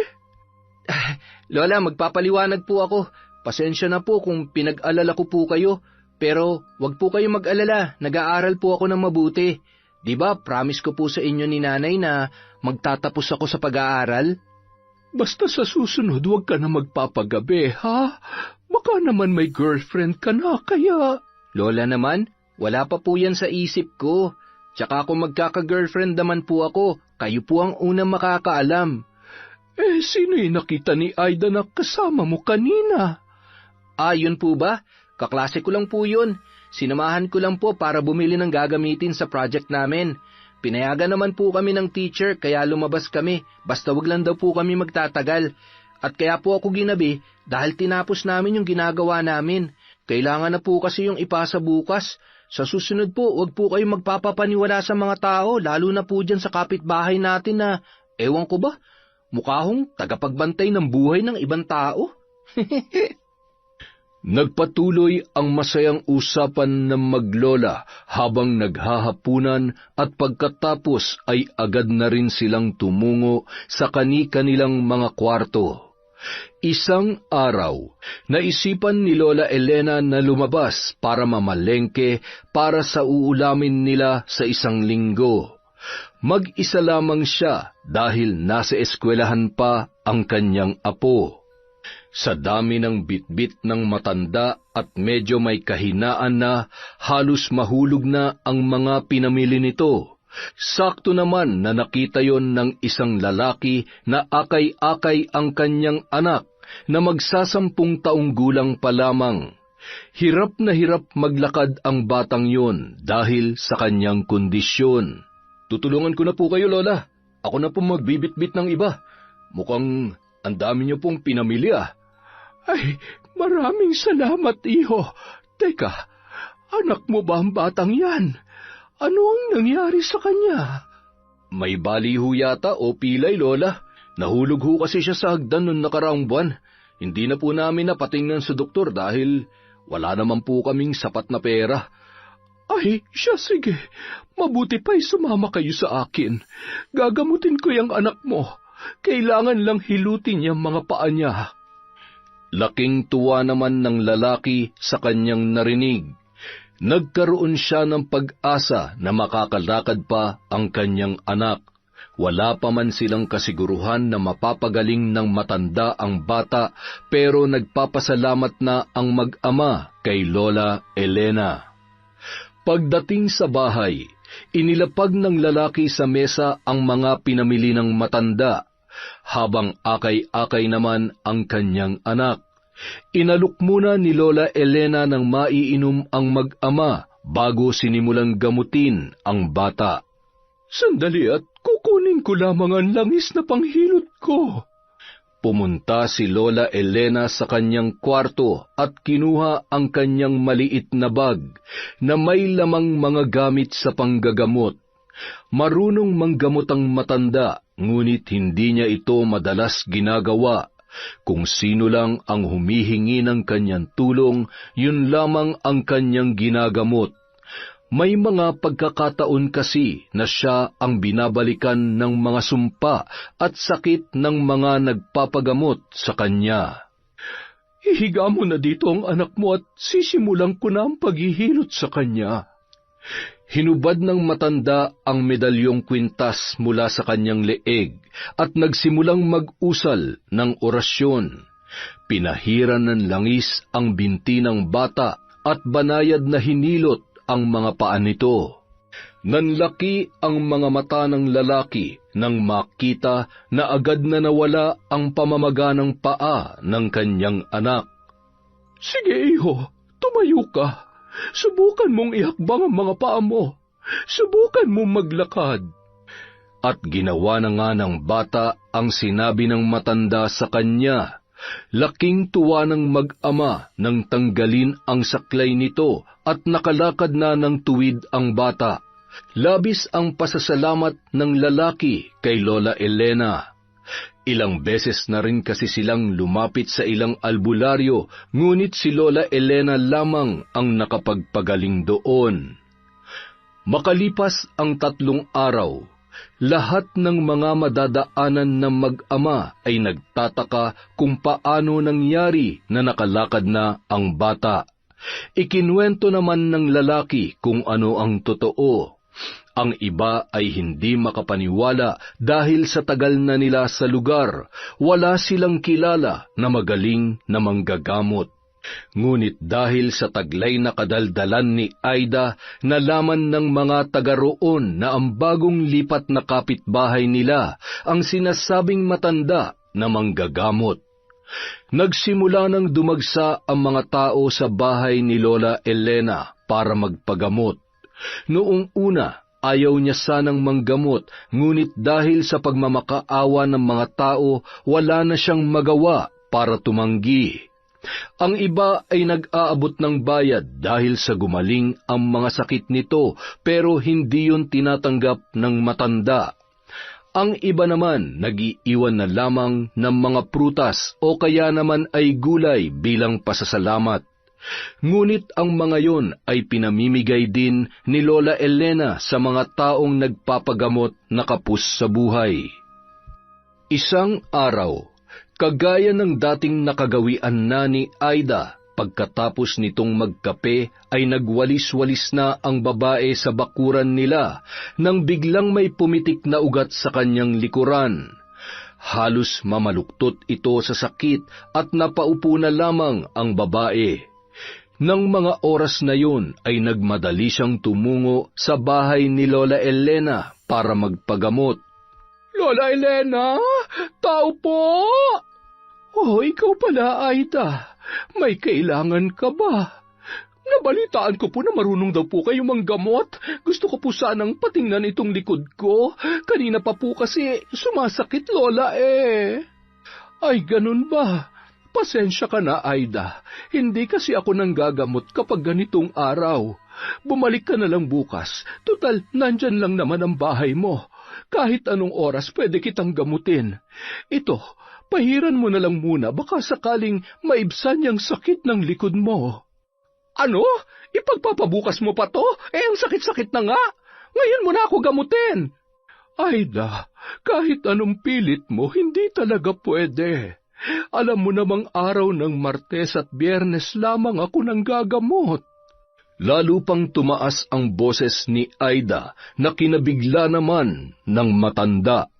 Lola, magpapaliwanag po ako. Pasensya na po kung pinag-alala ko po kayo. Pero wag po kayo mag-alala, nag-aaral po ako ng mabuti. Diba, promise ko po sa inyo ni nanay na magtatapos ako sa pag-aaral? Basta sa susunod, huwag ka na magpapagabi, ha? Baka naman may girlfriend ka na, kaya... Lola naman, wala pa po yan sa isip ko. Tsaka kung magkaka-girlfriend naman po ako, kayo po ang unang makakaalam. Sino yung nakita ni Aida na kasama mo kanina? Yun po ba? Kaklase ko lang po yun. Sinamahan ko lang po para bumili ng gagamitin sa project namin. Pinayagan naman po kami ng teacher kaya lumabas kami, basta wag lang daw po kami magtatagal. At kaya po ako ginabi dahil tinapos namin yung ginagawa namin. Kailangan na po kasi yung ipasa bukas. Sa susunod po, wag po kayo magpapapaniwala sa mga tao, lalo na po dyan sa kapitbahay natin na, ewan ko ba, mukha hong tagapagbantay ng buhay ng ibang tao. Nagpatuloy ang masayang usapan ng maglola habang naghahapunan at pagkatapos ay agad na rin silang tumungo sa kani-kanilang mga kwarto. Isang araw, naisipan ni Lola Elena na lumabas para mamalengke para sa uulamin nila sa isang linggo. Mag-isa lamang siya dahil nasa eskwelahan pa ang kanyang apo. Sa dami ng bitbit ng matanda at medyo may kahinaan na, halos mahulog na ang mga pinamili nito. Sakto naman na nakita yon ng isang lalaki na akay-akay ang kanyang anak na magsasampung taong gulang pa lamang. Hirap na hirap maglakad ang batang yon dahil sa kanyang kondisyon. Tutulungan ko na po kayo, Lola. Ako na po magbibitbit ng iba. Mukhang ang dami niyo pong pinamili, Ay, maraming salamat, iho. Teka, anak mo ba ang batang yan? Ano ang nangyari sa kanya? May baliho yata o pilay, Lola. Nahulog ho kasi siya sa hagdan noong nakaraang buwan. Hindi na po namin napatingnan sa doktor dahil wala naman po kaming sapat na pera. Ay, siya sige. Mabuti pa'y sumama kayo sa akin. Gagamutin ko yung anak mo. Kailangan lang hilutin yung mga paa niya. Laking tuwa naman ng lalaki sa kanyang narinig. Nagkaroon siya ng pag-asa na makakalakad pa ang kanyang anak. Wala pa man silang kasiguruhan na mapapagaling ng matanda ang bata, pero nagpapasalamat na ang mag-ama kay Lola Elena. Pagdating sa bahay, inilapag ng lalaki sa mesa ang mga pinamili ng matanda. habang akay-akay naman ang kanyang anak. Inalok muna ni Lola Elena ng maiinom ang mag-ama bago sinimulang gamutin ang bata. "Sandali at kukunin ko lamang ang langis na panghilot ko." Pumunta si Lola Elena sa kanyang kwarto at kinuha ang kanyang maliit na bag na may lamang mga gamit sa panggagamot. Marunong manggamot ang matanda, ngunit hindi niya ito madalas ginagawa. Kung sino lang ang humihingi ng kanyang tulong, yun lamang ang kanyang ginagamot. May mga pagkakataon kasi na siya ang binabalikan ng mga sumpa at sakit ng mga nagpapagamot sa kanya. "Ihiga mo na dito ang anak mo at sisimulan ko na ang paghihilot sa kanya." Hinubad ng matanda ang medalyong kwintas mula sa kanyang leeg at nagsimulang mag-usal ng orasyon. Pinahiran ng langis ang binti ng bata at banayad na hinilot ang mga paa nito. Nanlaki ang mga mata ng lalaki nang makita na agad na nawala ang pamamaga ng paa ng kanyang anak. "Sige, iho, tumayo ka. Subukan mong ihakbang ang mga paa mo. Subukan mong maglakad." At ginawa na nga ng bata ang sinabi ng matanda sa kanya. Laking tuwa ng mag-ama nang tanggalin ang saklay nito at nakalakad na ng tuwid ang bata. Labis ang pasasalamat ng lalaki kay Lola Elena. Ilang beses na rin kasi silang lumapit sa ilang albularyo, ngunit si Lola Elena lamang ang nakapagpagaling doon. Makalipas ang 3 araw, lahat ng mga madadaanan ng mag-ama ay nagtataka kung paano nangyari na nakalakad na ang bata. Ikinuwento naman ng lalaki kung ano ang totoo. Ang iba ay hindi makapaniwala dahil sa tagal na nila sa lugar, wala silang kilala na magaling na manggagamot. Ngunit dahil sa taglay na kadaldalan ni Aida, nalaman ng mga taga roon na ang bagong lipat na kapitbahay nila ang sinasabing matanda na manggagamot. Nagsimula nang dumagsa ang mga tao sa bahay ni Lola Elena para magpagamot. Noong una, ayaw niya sanang manggamot, ngunit dahil sa pagmamakaawa ng mga tao, wala na siyang magawa para tumanggi. Ang iba ay nag-aabot ng bayad dahil sa gumaling ang mga sakit nito, pero hindi yun tinatanggap ng matanda. Ang iba naman nag-iiwan na lamang ng mga prutas o kaya naman ay gulay bilang pasasalamat. Ngunit ang mga yon ay pinamimigay din ni Lola Elena sa mga taong nagpapagamot na kapos sa buhay. Isang araw, kagaya ng dating nakagawian na ni Aida, pagkatapos nitong magkape ay nagwalis-walis na ang babae sa bakuran nila nang biglang may pumitik na ugat sa kanyang likuran. Halos mamaluktot ito sa sakit at napaupo na lamang ang babae. Nang mga oras na yun ay nagmadali siyang tumungo sa bahay ni Lola Elena para magpagamot. "Lola Elena, tao po!" "Oh, ikaw pala, Aida. May kailangan ka ba? Nabalitaan ko po na marunong daw po kayo manggamot. Gusto ko po sanang patingnan itong likod ko. Kanina pa po kasi sumasakit, Lola eh." "Ay, ganun ba? Pasensya ka na, Aida. Hindi kasi ako nanggagamot kapag ganitong araw. Bumalik ka na lang bukas. Tutal, nandyan lang naman ang bahay mo. Kahit anong oras pwede kitang gamutin. Ito, pahiran mo na lang muna, baka sakaling maibsan yung sakit ng likod mo." "Ano? Ipagpapabukas mo pa to? Ang sakit-sakit na nga. Ngayon mo na ako gamutin." "Aida, kahit anong pilit mo, hindi talaga pwede. Alam mo namang araw ng Martes at Biyernes lamang ako nanggagamot." Lalo pang tumaas ang boses ni Aida na kinabigla naman ng matanda.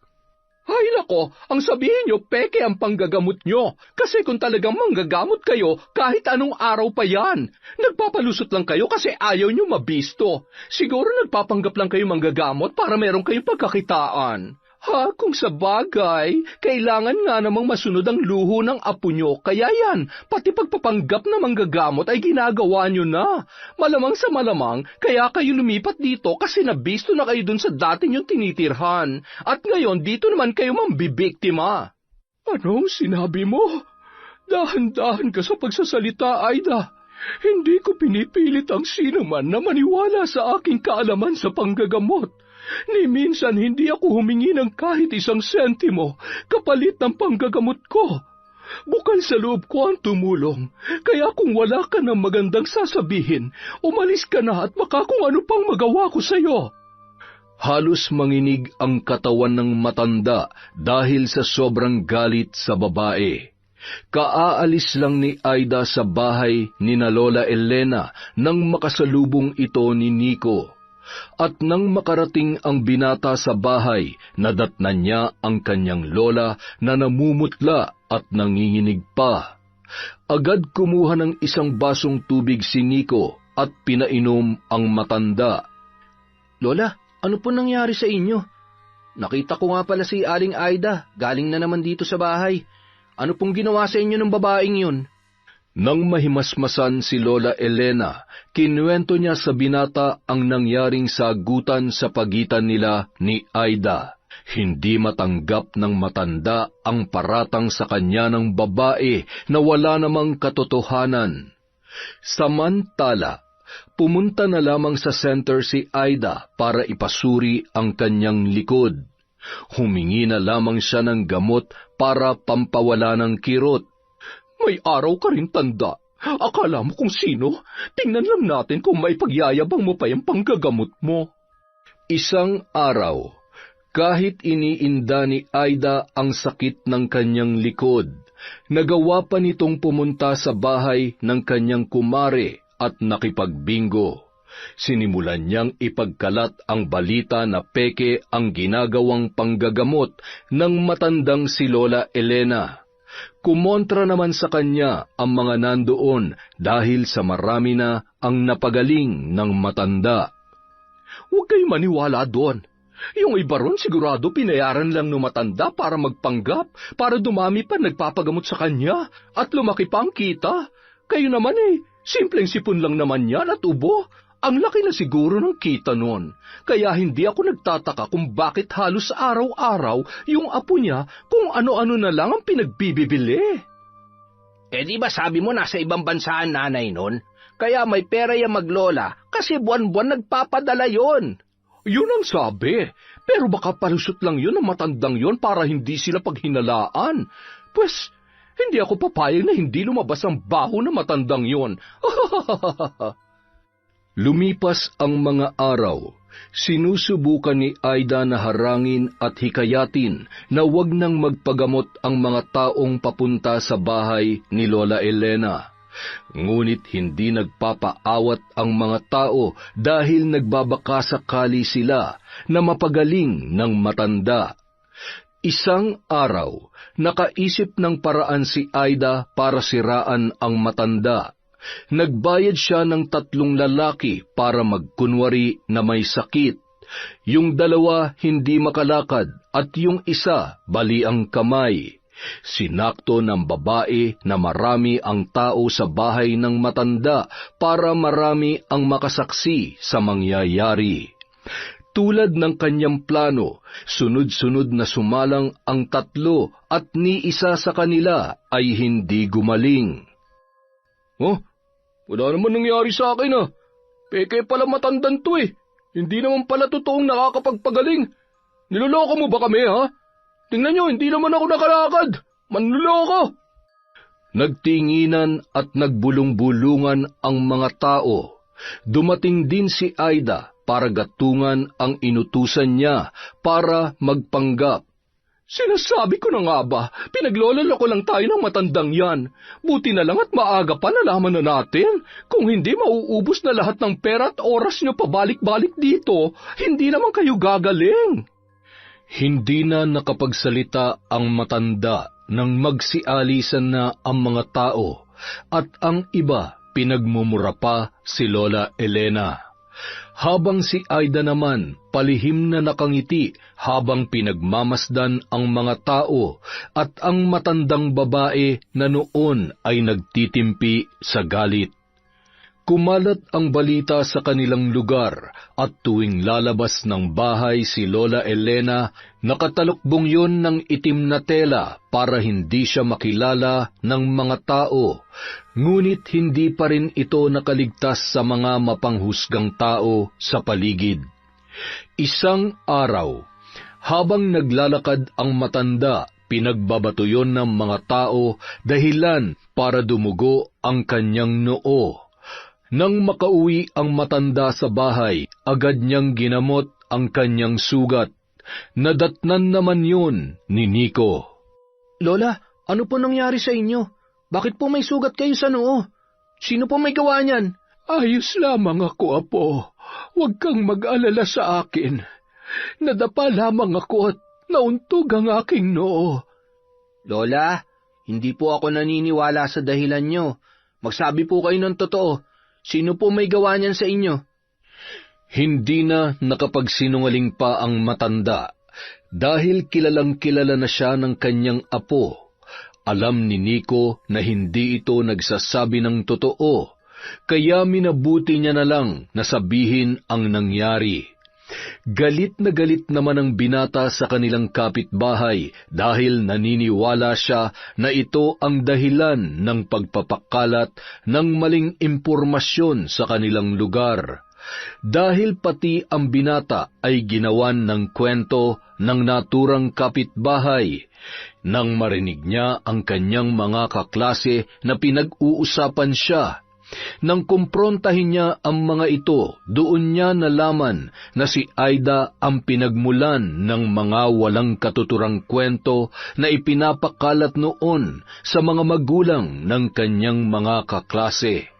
"Ay nako, ang sabihin nyo, peke ang panggagamot nyo. Kasi kung talagang manggagamot kayo, kahit anong araw pa yan. Nagpapalusot lang kayo kasi ayaw nyo mabisto. Siguro nagpapanggap lang kayo manggagamot para meron kayong pagkakitaan. Kung sa bagay, kailangan nga namang masunod ang luho ng apo nyo, kaya yan, pati pagpapanggap na manggagamot ay ginagawa nyo na. Malamang sa malamang, kaya kayo lumipat dito kasi nabisto na kayo dun sa dati nyong tinitirhan, at ngayon dito naman kayo mambibiktima. Anong sinabi mo? Dahan-dahan ka sa pagsasalita, Aida. Hindi ko pinipilit ang sino man na maniwala sa aking kaalaman sa panggagamot. Ni minsan hindi ako humingi ng kahit isang sentimo kapalit ng panggagamot ko. Bukal sa loob ko ang tumulong, kaya kung wala ka ng magandang sasabihin, umalis ka na at baka kung ano pang magawa ko sa'yo. Halos manginig ang katawan ng matanda dahil sa sobrang galit sa babae. Kaaalis lang ni Aida sa bahay ni na Lola Elena nang makasalubong ito ni Nico. At nang makarating ang binata sa bahay, nadatnan niya ang kanyang lola na namumutla at nanginginig pa. Agad kumuha ng isang basong tubig si Nico at pinainom ang matanda. Lola, ano po nangyari sa inyo? Nakita ko nga pala si Aling Aida, galing na naman dito sa bahay. Ano pong ginawa sa inyo ng babaeng yun? Nang mahimasmasan si Lola Elena, kinuwento niya sa binata ang nangyaring sagutan sa pagitan nila ni Aida. Hindi matanggap ng matanda ang paratang sa kanya ng babae na wala namang katotohanan. Samantala, pumunta na lamang sa center si Aida para ipasuri ang kanyang likod. Humingi na lamang siya ng gamot para pampawala ng kirot. May araw ka rin, tanda. Akala mo kung sino? Tingnan lang natin kung may pagyayabang mo pa yung panggagamot mo. Isang araw, kahit iniinda ni Aida ang sakit ng kanyang likod, nagawa pa nitong pumunta sa bahay ng kanyang kumare at nakipagbingo. Sinimulan niyang ipagkalat ang balita na peke ang ginagawang panggagamot ng matandang si Lola Elena. Kumontra naman sa kanya ang mga nandoon dahil sa marami na ang napagaling ng matanda. Huwag kayo maniwala doon. Yung iba ron sigurado pinayaran lang ng matanda para magpanggap, para dumami pa nagpapagamot sa kanya at lumaki pa ang kita. Kayo naman simpleng sipon lang naman yan at ubo. Ang laki na siguro ng kita noon, kaya hindi ako nagtataka kung bakit halos araw-araw yung apo niya kung ano-ano na lang ang pinagbibibili. Di ba sabi mo nasa ibang bansa ang nanay nun? Kaya may pera yung maglola kasi buwan-buwan nagpapadala yon. Yun ang sabi, pero baka palusot lang yun ang matandang yon para hindi sila paghinalaan. Pues, hindi ako papayag na hindi lumabas ang baho ng matandang yon. Lumipas ang mga araw, sinusubukan ni Aida na harangin at hikayatin na wag nang magpagamot ang mga taong papunta sa bahay ni Lola Elena. Ngunit hindi nagpapaawat ang mga tao dahil nagbabakasakali sila na mapagaling ng matanda. Isang araw, nakaisip ng paraan si Aida para siraan ang matanda. Nagbayad siya ng 3 lalaki para magkunwari na may sakit. Yung 2 hindi makalakad at yung isa bali ang kamay. Sinakto ng babae na marami ang tao sa bahay ng matanda para marami ang makasaksi sa mangyayari. Tulad ng kanyang plano, sunod-sunod na sumalang ang 3 at ni isa sa kanila ay hindi gumaling. Wala naman nangyari sa akin Peke pala matandan to Hindi naman pala totoong nakakapagpagaling. Niloloko mo ba kami Tingnan nyo, hindi naman ako nakalakad. Manloloko. Nagtinginan at nagbulong-bulungan ang mga tao. Dumating din si Aida para gatungan ang inutusan niya para magpanggap. Sinasabi ko na nga ba, pinagloloko lang tayo ng matandang yan. Buti na lang at maaga pa nalaman na natin. Kung hindi, mauubos na lahat ng pera at oras nyo pabalik-balik dito. Hindi naman kayo gagaling. Hindi na nakapagsalita ang matanda nang magsialisan na ang mga tao at ang iba pinagmumura pa si Lola Elena. Habang si Aida naman palihim na nakangiti habang pinagmamasdan ang mga tao at ang matandang babae na noon ay nagtitimpi sa galit. Kumalat ang balita sa kanilang lugar at tuwing lalabas ng bahay si Lola Elena, nakatalukbong yon ng itim na tela para hindi siya makilala ng mga tao, ngunit hindi pa rin ito nakaligtas sa mga mapanghusgang tao sa paligid. Isang araw, habang naglalakad ang matanda, pinagbabato yon ng mga tao dahilan para dumugo ang kanyang noo. Nang makauwi ang matanda sa bahay, agad niyang ginamot ang kanyang sugat. Nadatnan naman yun ni Nico. Lola, ano po nangyari sa inyo? Bakit po may sugat kayo sa noo? Sino po may gawa niyan? Ayos lamang ako, apo. Huwag kang mag-alala sa akin. Nadapa lamang ako at nauntog ang aking noo. Lola, hindi po ako naniniwala sa dahilan nyo. Magsabi po kayo ng totoo. Sino po may gawa niyan sa inyo? Hindi na nakapagsinungaling pa ang matanda dahil kilalang kilala na siya ng kanyang apo. Alam ni Nico na hindi ito nagsasabi ng totoo, kaya minabuti niya na lang na sabihin ang nangyari. Galit na galit naman ang binata sa kanilang kapitbahay dahil naniniwala siya na ito ang dahilan ng pagpapakalat ng maling impormasyon sa kanilang lugar. Dahil pati ang binata ay ginawan ng kwento ng naturang kapitbahay. Nang marinig niya ang kanyang mga kaklase na pinag-uusapan siya, nang kumprontahin niya ang mga ito, doon niya nalaman na si Aida ang pinagmulan ng mga walang katuturang kwento na ipinapakalat noon sa mga magulang ng kanyang mga kaklase.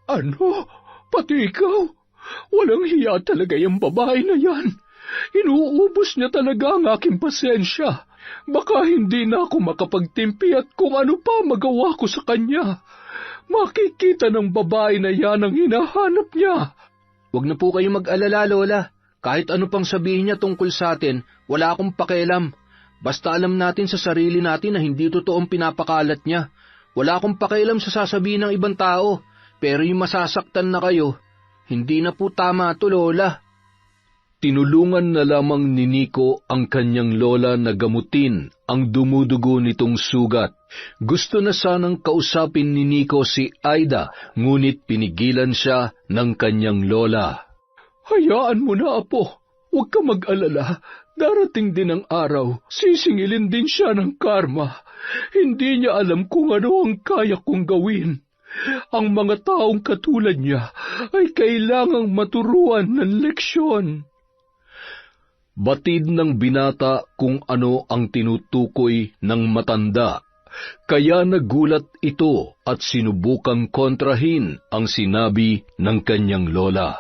Ano? Pati ikaw? Walang hiya talaga yung babae na yan. Inuubos niya talaga ang aking pasensya. Baka hindi na ako makapagtimpi at kung ano pa magawa ko sa kanya. Makikita ng babae na yan ang hinahanap niya. Huwag na po kayong mag-alala, Lola. Kahit ano pang sabihin niya tungkol sa atin, wala akong pakialam. Basta alam natin sa sarili natin na hindi totoong pinapakalat niya. Wala akong pakialam sa sasabihin ng ibang tao. Pero yung masasaktan na kayo, hindi na po tama to, Lola. Tinulungan na lamang ni Nico ang kanyang lola na gamutin ang dumudugo nitong sugat. Gusto na sanang kausapin ni Nico si Aida, ngunit pinigilan siya ng kanyang lola. Hayaan mo na, apo. Huwag ka mag-alala. Darating din ang araw, sisingilin din siya ng karma. Hindi niya alam kung ano ang kaya kong gawin. Ang mga taong katulad niya ay kailangang maturuan ng leksyon. Batid ng binata kung ano ang tinutukoy ng matanda, kaya nagulat ito at sinubukang kontrahin ang sinabi ng kanyang lola.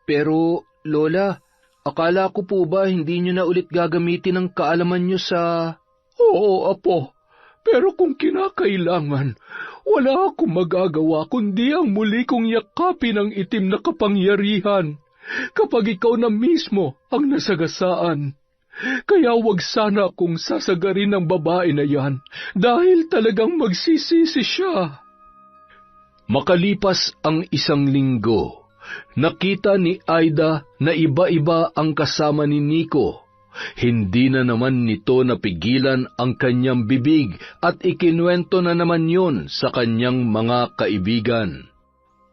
Pero, Lola, akala ko po ba hindi niyo na ulit gagamitin ang kaalaman niyo sa... Oo, apo. Pero kung kinakailangan, wala akong magagawa kundi ang muli kong yakapin ang itim na kapangyarihan. Kapag ikaw na mismo ang nasagasaan. Kaya wag sana akong sasagarin ng babae na yan dahil talagang magsisisi siya. Makalipas ang 1 linggo, nakita ni Aida na iba-iba ang kasama ni Nico. Hindi na naman nito napigilan ang kanyang bibig at ikinuwento na naman yon sa kanyang mga kaibigan.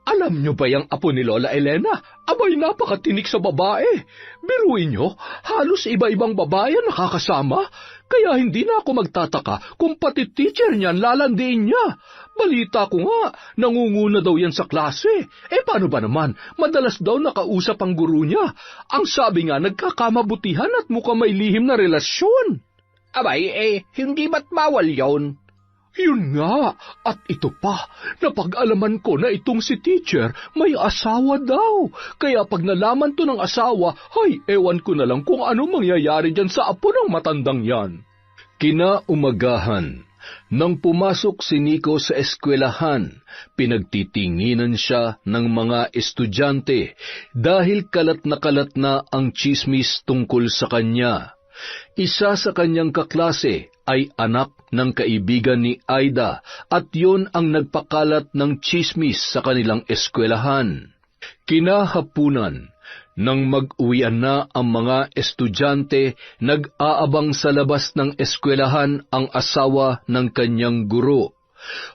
Alam niyo ba yung apo ni Lola Elena? Abay, napakatinik sa babae. Biruin niyo, halos iba-ibang babae ang nakakasama. Kaya hindi na ako magtataka kung pati teacher niyan lalandiin niya. Balita ko nga, nangunguna daw yan sa klase. Paano ba naman? Madalas daw nakausap ang guru niya. Ang sabi nga, nagkakamabutihan at mukhang may lihim na relasyon. Abay, hindi ba't bawal yon? Yun nga, at ito pa, napag-alaman ko na itong si teacher may asawa daw. Kaya pag nalaman to ng asawa, ewan ko na lang kung ano mangyayari dyan sa apo ng matandang yan. Kinaumagahan, Nang pumasok si Nico sa eskwelahan, pinagtitinginan siya ng mga estudyante dahil kalat na ang tsismis tungkol sa kanya. Isa sa kanyang kaklase ay anak ng kaibigan ni Aida at yon ang nagpakalat ng tsismis sa kanilang eskwelahan. Kinahapunan, nang mag-uwian na ang mga estudyante, nag-aabang sa labas ng eskwelahan ang asawa ng kanyang guro.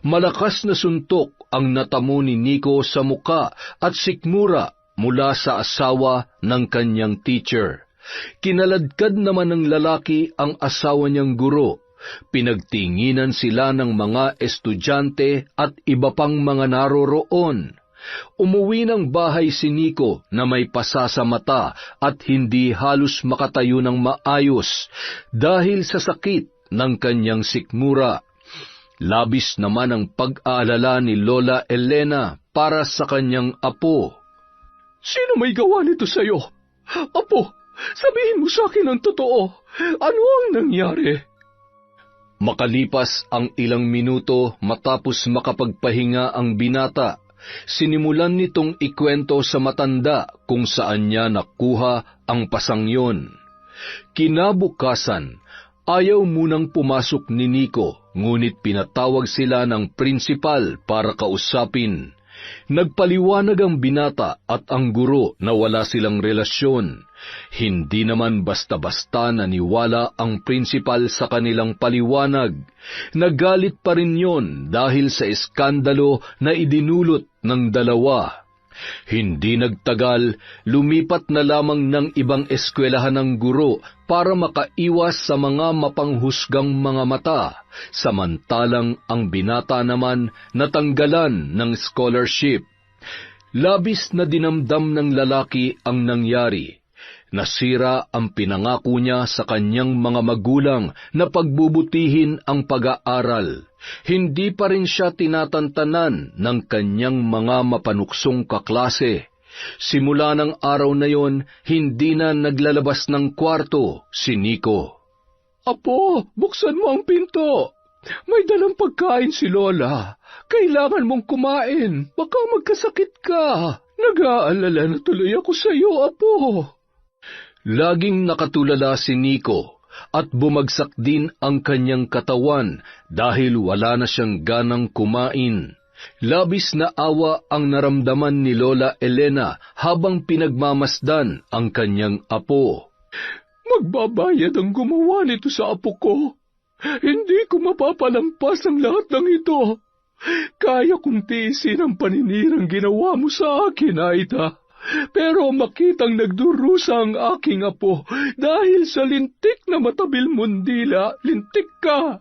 Malakas na suntok ang natamo ni Nico sa muka at sikmura mula sa asawa ng kanyang teacher. Kinaladkad naman ng lalaki ang asawa niyang guro. Pinagtinginan sila ng mga estudyante at iba pang mga naroroon. Umuwi ng bahay si Nico na may pasa sa mata at hindi halos makatayo ng maayos dahil sa sakit ng kanyang sikmura. Labis naman ang pag-aalala ni Lola Elena para sa kanyang apo. Sino may gawa nito sa'yo? Apo, sabihin mo sa akin ang totoo. Ano ang nangyari? Makalipas ang ilang minuto matapos makapagpahinga ang binata, sinimulan nitong ikwento sa matanda kung saan niya nakuha ang pasang yon. Kinabukasan, ayaw munang pumasok ni Nico, ngunit pinatawag sila ng prinsipal para kausapin. Nagpaliwanag ang binata at ang guro na wala silang relasyon. Hindi naman basta-basta naniwala ang prinsipal sa kanilang paliwanag. Nagalit pa rin yon dahil sa iskandalo na idinulot ng dalawa. Hindi nagtagal, lumipat na lamang ng ibang eskwelahan ng guro para makaiwas sa mga mapanghusgang mga mata, samantalang ang binata naman natanggalan ng scholarship. Labis na dinamdam ng lalaki ang nangyari. Nasira ang pinangako niya sa kanyang mga magulang na pagbubutihin ang pag-aaral. Hindi pa rin siya tinatantanan ng kanyang mga mapanuksong kaklase. Simula ng araw na yon, hindi na naglalabas ng kwarto si Nico. Apo, buksan mo ang pinto. May dalang pagkain si Lola. Kailangan mong kumain. Baka magkasakit ka. Nag-aalala na tuloy ako sa iyo, Apo. Laging nakatulala si Nico at bumagsak din ang kanyang katawan dahil wala na siyang ganang kumain. Labis na awa ang naramdaman ni Lola Elena habang pinagmamasdan ang kanyang apo. Magbabayad ang gumawa nito sa apo ko. Hindi ko mapapalampas ang lahat ng ito. Kaya kong tiisin ang paninirang ginawa mo sa akin, Aida. Pero makitang nagdurusa ang aking apo dahil sa lintik na matabil mong dila, lintik ka.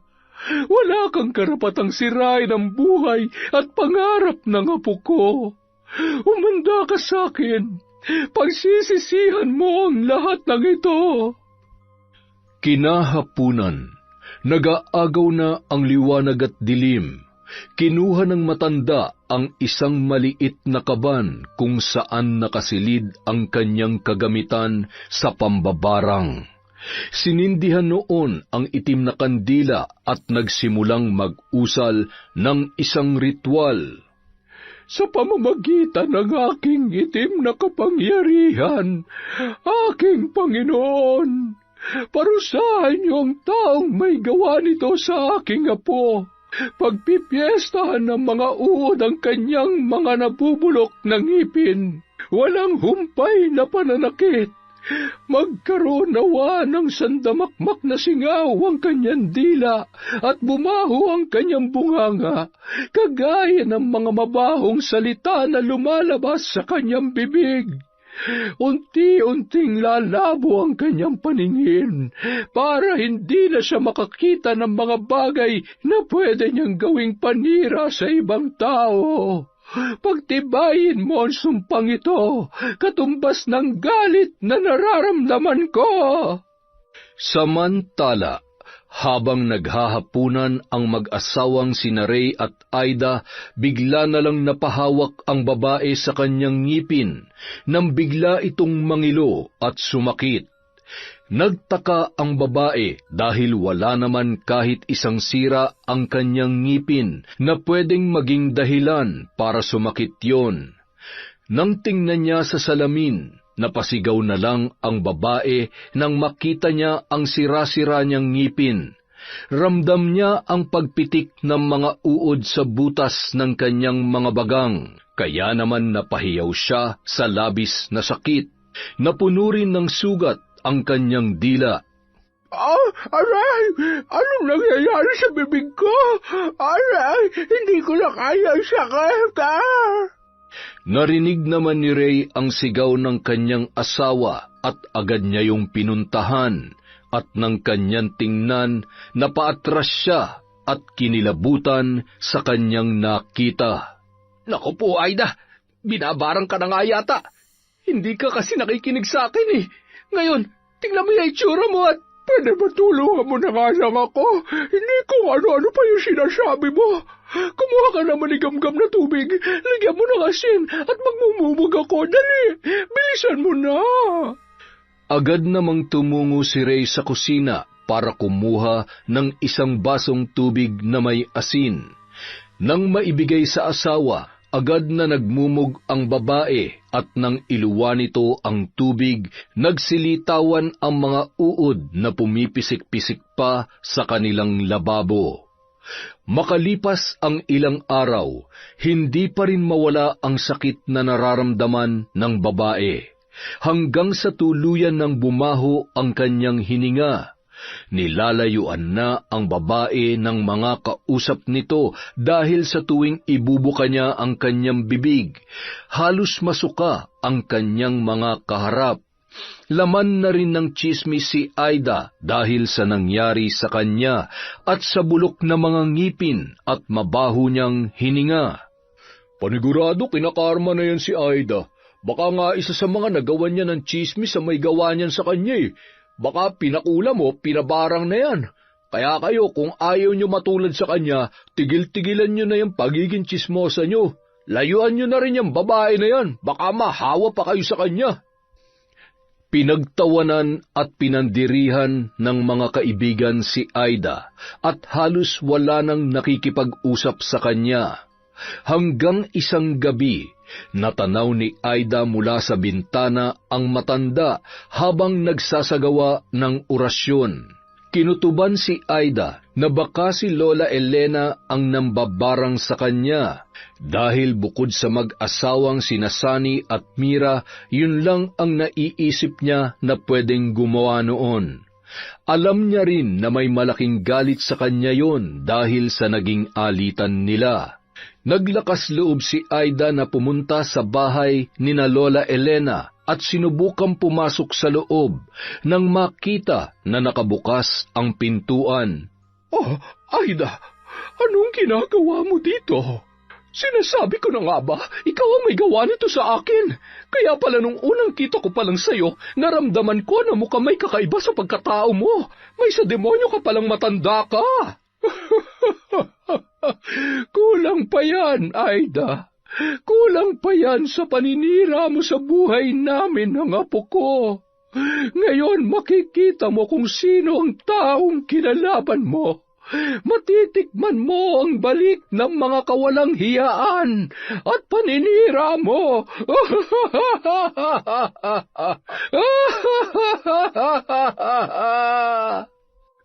Wala kang karapatang sirain ang buhay at pangarap ng apo ko. Umanda ka sa akin. Pagsisisihan mo ang lahat ng ito. Kinahapunan, nag-aagaw na ang liwanag at dilim. Kinuha ng matanda ang isang maliit na kaban kung saan nakasilid ang kanyang kagamitan sa pambabarang. Sinindihan noon ang itim na kandila at nagsimulang mag-usal ng isang ritual. Sa pamamagitan ng aking itim na kapangyarihan, aking Panginoon, parusahan niyo ang taong may gawa nito sa aking apo. Pagpipiestahan ng mga uod ang kanyang mga nabubulok na ngipin. Walang humpay na pananakit. Magkaroon nawa ng sandamakmak na singaw ang kanyang dila at bumaho ang kanyang bunganga, kagaya ng mga mabahong salita na lumalabas sa kanyang bibig. Unti-unting lalabo ang kanyang paningin para hindi na siya makakita ng mga bagay na pwede niyang gawing panira sa ibang tao. Pagtibayin mo ang sumpang ito, katumbas ng galit na nararamdaman ko. Samantala, habang naghahapunan ang mag-asawang sina Ray at Aida, bigla na lang napahawak ang babae sa kanyang ngipin, nang bigla itong mangilo at sumakit. Nagtaka ang babae dahil wala naman kahit isang sira ang kanyang ngipin na pwedeng maging dahilan para sumakit yon. Nang tingnan niya sa salamin, napasigaw na lang ang babae nang makita niya ang sira-sira niyang ngipin. Ramdam niya ang pagpitik ng mga uod sa butas ng kanyang mga bagang, kaya naman napahiyaw siya sa labis na sakit. Napuno rin ng sugat ang kanyang dila. Aray! Anong nangyayari sa bibig ko? Aray! Hindi ko na kaya ang sakit, Narinig naman ni Ray ang sigaw ng kanyang asawa at agad niya yung pinuntahan, at nang kanyang tingnan, napaatras siya at kinilabutan sa kanyang nakita. Naku po, Aida, binabarang ka na nga yata. Hindi ka kasi nakikinig sa akin eh. Ngayon, tingnan mo yung itsura mo at pwede ba tulungan mo na nga lang ako? Hindi kung ano-ano pa yung sinasabi mo. Kumuha ka naman ni Gamgam na tubig, lagyan mo ng asin at magmumumug ako. Dali, bilisan mo na. Agad namang tumungo si Ray sa kusina para kumuha ng isang basong tubig na may asin. Nang maibigay sa asawa, agad na nagmumog ang babae at nang iluwan nito ang tubig, nagsilitawan ang mga uod na pumipisik-pisik pa sa kanilang lababo. Makalipas ang ilang araw, hindi pa rin mawala ang sakit na nararamdaman ng babae, hanggang sa tuluyan ng bumaho ang kanyang hininga. Nilalayuan na ang babae ng mga kausap nito dahil sa tuwing ibubuka niya ang kanyang bibig, halos masuka ang kanyang mga kaharap. Laman na rin ng tsismis si Aida dahil sa nangyari sa kanya at sa bulok na mga ngipin at mabaho niyang hininga. Panigurado kinakarma na yan si Aida. Baka nga isa sa mga nagawa niya ng tsismis sa may gawa niyan sa kanya eh. Baka pinakula mo, pinabarang na yan. Kaya kayo, kung ayaw nyo matulad sa kanya, tigil-tigilan nyo na yung pagiging tsismosa nyo. Layuan nyo na rin yung babae na yan, baka mahawa pa kayo sa kanya. Pinagtawanan at pinandirihan ng mga kaibigan si Aida at halos wala nang nakikipag-usap sa kanya. Hanggang isang gabi, natanaw ni Aida mula sa bintana ang matanda habang nagsasagawa ng orasyon. Kinutuban si Aida na baka si Lola Elena ang nambabarang sa kanya dahil bukod sa mag-asawang sina Sunny at Mira, yun lang ang naiisip niya na pwedeng gumawa noon. Alam niya rin na may malaking galit sa kanya yon dahil sa naging alitan nila. Naglakas loob si Aida na pumunta sa bahay ni na Lola Elena at sinubukang pumasok sa loob nang makita na nakabukas ang pintuan. Oh, Aida, anong ginagawa mo dito? Sinasabi ko na nga ba, ikaw ang may gawa nito sa akin. Kaya pala nung unang kita ko palang sayo, naramdaman ko na mukhang may kakaiba sa pagkatao mo. May sa demonyo ka palang matanda ka. Kulang pa yan, Aida. Kulang pa yan sa paninira mo sa buhay namin ng apo ko. Ngayon makikita mo kung sino ang taong kinalaban mo. Matitikman mo ang balik ng mga kawalang hiyaan at paninira mo.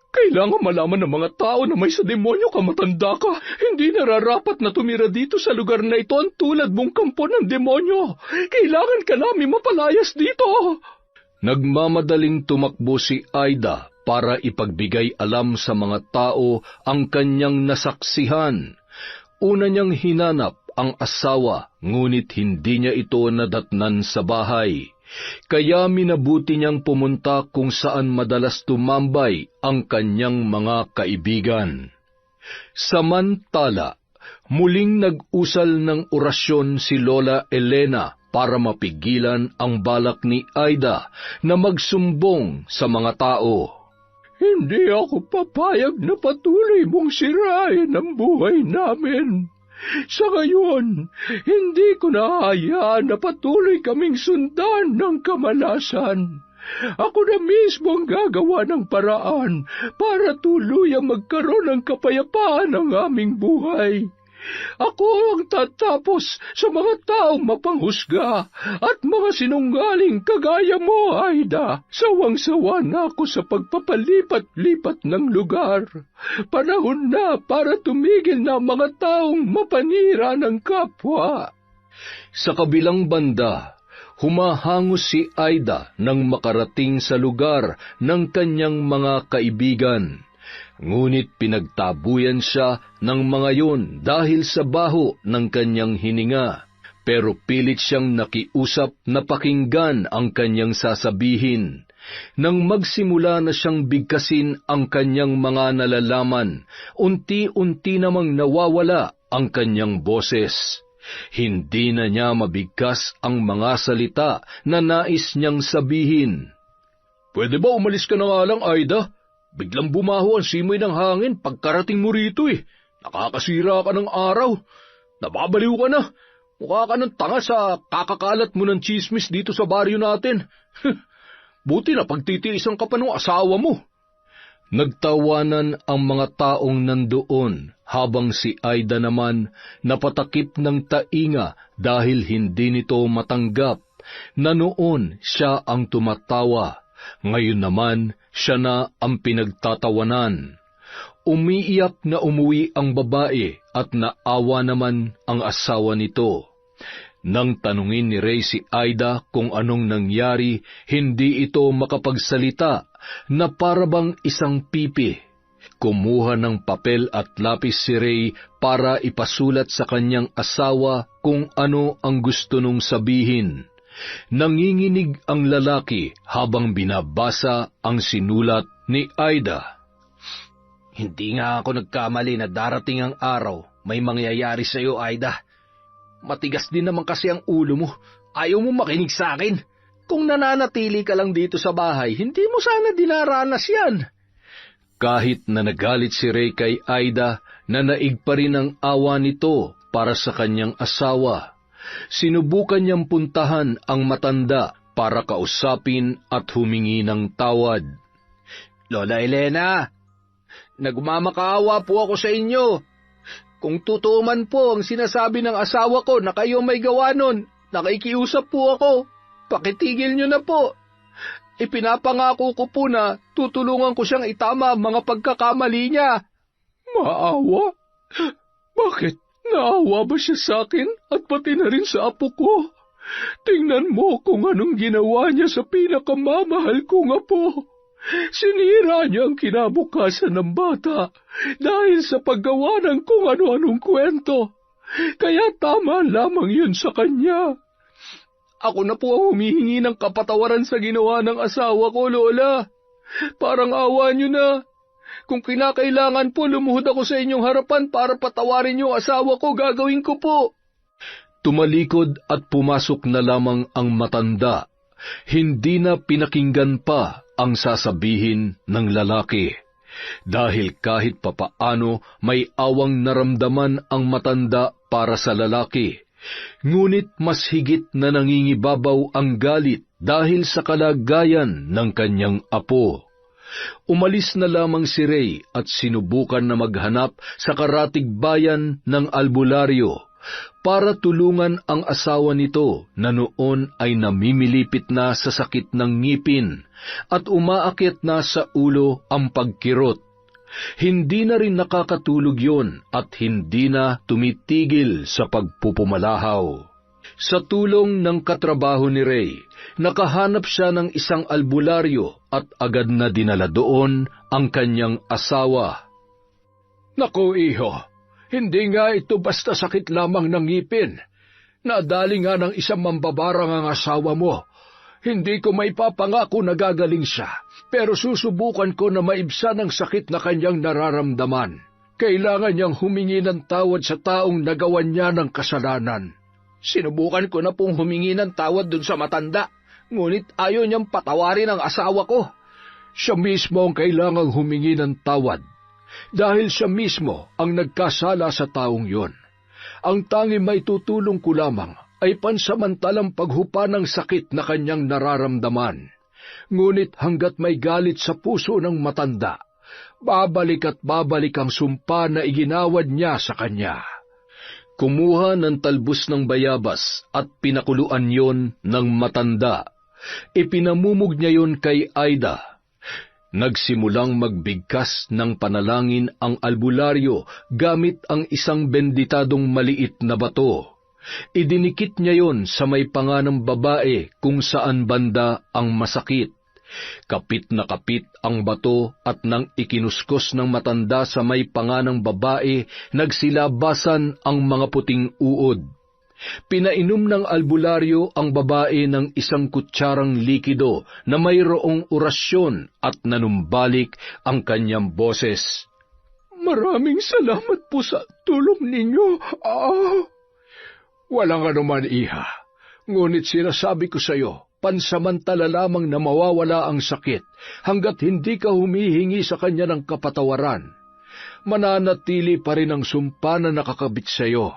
Kailangan malaman ng mga tao na may sa demonyo ka, matanda ka. Hindi nararapat na tumira dito sa lugar na ito ang tulad mong kampo ng demonyo. Kailangan ka namin mapalayas dito. Nagmamadaling tumakbo si Aida para ipagbigay alam sa mga tao ang kanyang nasaksihan. Una niyang hinanap ang asawa, ngunit hindi niya ito nadatnan sa bahay. Kaya minabuti niyang pumunta kung saan madalas tumambay ang kanyang mga kaibigan. Samantala, muling nag-usal ng orasyon si Lola Elena para mapigilan ang balak ni Aida na magsumbong sa mga tao. Hindi ako papayag na patuloy mong sirain ang buhay namin. Sa ngayon, hindi ko nahahayaan na patuloy kaming sundan ng kamalasan. Ako na mismo ang gagawa ng paraan para tuluyang magkaroon ng kapayapaan ang aming buhay. Ako ang tatapos sa mga taong mapanghusga at mga sinunggaling kagaya mo, Aida. Sawang-sawa na ako sa pagpapalipat-lipat ng lugar. Panahon na para tumigil na mga taong mapanira ng kapwa. Sa kabilang banda, humahangos si Aida nang makarating sa lugar ng kanyang mga kaibigan. Ngunit pinagtabuyan siya ng mga yon dahil sa baho ng kanyang hininga. Pero pilit siyang nakiusap na pakinggan ang kanyang sasabihin. Nang magsimula na siyang bigkasin ang kanyang mga nalalaman, unti-unti namang nawawala ang kanyang boses. Hindi na niya mabigkas ang mga salita na nais niyang sabihin. "Pwede ba umalis ka na nga lang, Aida? Biglang bumaho ang simoy ng hangin pagkarating mo rito eh. Nakakasira ka ng araw. Nababaliw ka na. Mukha ka ng tanga sa kakakalat mo ng tsismis dito sa baryo natin. Buti na pagtitiisan ka pa ng asawa mo." Nagtawanan ang mga taong nandoon habang si Aida naman napatakip ng tainga dahil hindi nito matanggap na noon siya ang tumatawa. Ngayon naman, siya na ang pinagtatawanan. Umiiyak na umuwi ang babae at naawa naman ang asawa nito. Nang tanungin ni Ray si Aida kung anong nangyari, hindi ito makapagsalita na parabang isang pipi. Kumuha ng papel at lapis si Ray para ipasulat sa kanyang asawa kung ano ang gusto nung sabihin. Nanginginig ang lalaki habang binabasa ang sinulat ni Aida. Hindi nga ako nagkamali na darating ang araw may mangyayari sa iyo, Aida. Matigas din naman kasi ang ulo mo. Ayaw mo makinig sa akin. Kung nananatili ka lang dito sa bahay, hindi mo sana dinaranas yan. Kahit na nagalit si Ray kay Aida, nanaig pa rin ang awa nito para sa kanyang asawa. Sinubukan niyang puntahan ang matanda para kausapin at humingi ng tawad. Lola Elena, nagmamakaawa po ako sa inyo. Kung totoo man po ang sinasabi ng asawa ko na kayo may gawa nun, nakikiusap po ako. Pakitigil niyo na po. Ipinapangako ko po na tutulungan ko siyang itama ang mga pagkakamali niya. Maawa? Bakit? Naawa ba siya sa akin at pati na rin sa apo ko? Tingnan mo kung anong ginawa niya sa pinakamamahal kong apo. Sinira niya ang kinabukasan ng bata dahil sa paggawa ng kung ano-anong kwento. Kaya tama lamang yun sa kanya. Ako na po ang humihingi ng kapatawaran sa ginawa ng asawa ko, Lola. Parang awa niyo na. Kung kinakailangan po, lumuhod ako sa inyong harapan para patawarin yung asawa ko, gagawin ko po. Tumalikod at pumasok na lamang ang matanda. Hindi na pinakinggan pa ang sasabihin ng lalaki. Dahil kahit papaano may awang naramdaman ang matanda para sa lalaki. Ngunit mas higit na nangingibabaw ang galit dahil sa kalagayan ng kanyang apo. Umalis na lamang si Ray at sinubukan na maghanap sa karatig bayan ng albularyo para tulungan ang asawa nito na noon ay namimilipit na sa sakit ng ngipin at umaakyat na sa ulo ang pagkirot. Hindi na rin nakakatulog yon at hindi na tumitigil sa pagpupumalahaw. Sa tulong ng katrabaho ni Ray, nakahanap siya ng isang albularyo at agad na dinala doon ang kanyang asawa. Naku, iho, hindi nga ito basta sakit lamang ng ngipin. Nadali nga ng isang mambabarang ang asawa mo. Hindi ko maipapangako na gagaling siya, pero susubukan ko na maibsan ang sakit na kanyang nararamdaman. Kailangan niyang humingi ng tawad sa taong nagawan niya ng kasalanan. Sinubukan ko na pong humingi ng tawad dun sa matanda, ngunit ayaw niyang patawarin ang asawa ko. Siya mismo ang kailangang humingi ng tawad, dahil siya mismo ang nagkasala sa taong yon. Ang tanging may tutulong ko lamang ay pansamantalang paghupa ng sakit na kanyang nararamdaman. Ngunit hanggat may galit sa puso ng matanda, babalik at babalik ang sumpa na iginawad niya sa kanya. Kumuha ng talbos ng bayabas at pinakuluan yon ng matanda. Ipinamumog niya yon kay Aida. Nagsimulang magbigkas ng panalangin ang albularyo gamit ang isang benditadong maliit na bato. Idinikit niya yon sa may panga ng babae kung saan banda ang masakit. Kapit na kapit ang bato at nang ikinuskos ng matanda sa may panga ng babae, nagsilabasan ang mga puting uod. Pinainom ng albularyo ang babae ng isang kutsarang likido na mayroong orasyon at nanumbalik ang kanyang boses. "Maraming salamat po sa tulong ninyo. Walang anuman, iha. Ngunit sinasabi ko sa iyo, pansamantala lamang na mawawala ang sakit hanggat hindi ka humihingi sa kanya ng kapatawaran. Mananatili pa rin ang sumpa na nakakabit sa iyo.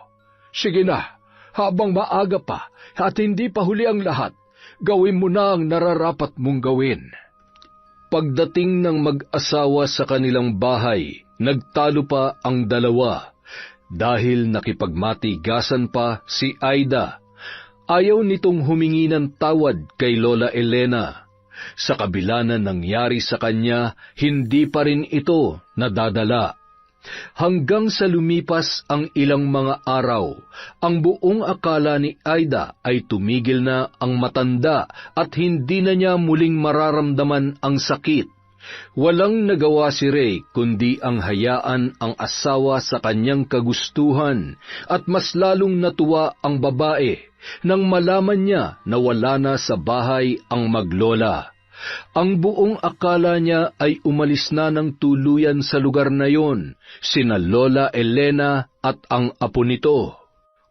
Sige na, habang maaga pa at hindi pa huli ang lahat, gawin mo na ang nararapat mong gawin." Pagdating ng mag-asawa sa kanilang bahay, nagtalo pa ang dalawa. Dahil nakipagmatigasan pa si Aida, ayaw nitong humingi ng tawad kay Lola Elena. Sa kabila na nangyari sa kanya, hindi pa rin ito nadadala. Hanggang sa lumipas ang ilang mga araw, ang buong akala ni Aida ay tumigil na ang matanda at hindi na niya muling mararamdaman ang sakit. Walang nagawa si Ray kundi ang hayaan ang asawa sa kanyang kagustuhan, at mas lalong natuwa ang babae nang malaman niya na wala na sa bahay ang maglola. Ang buong akala niya ay umalis na ng tuluyan sa lugar na yon, sina Lola Elena at ang apo nito.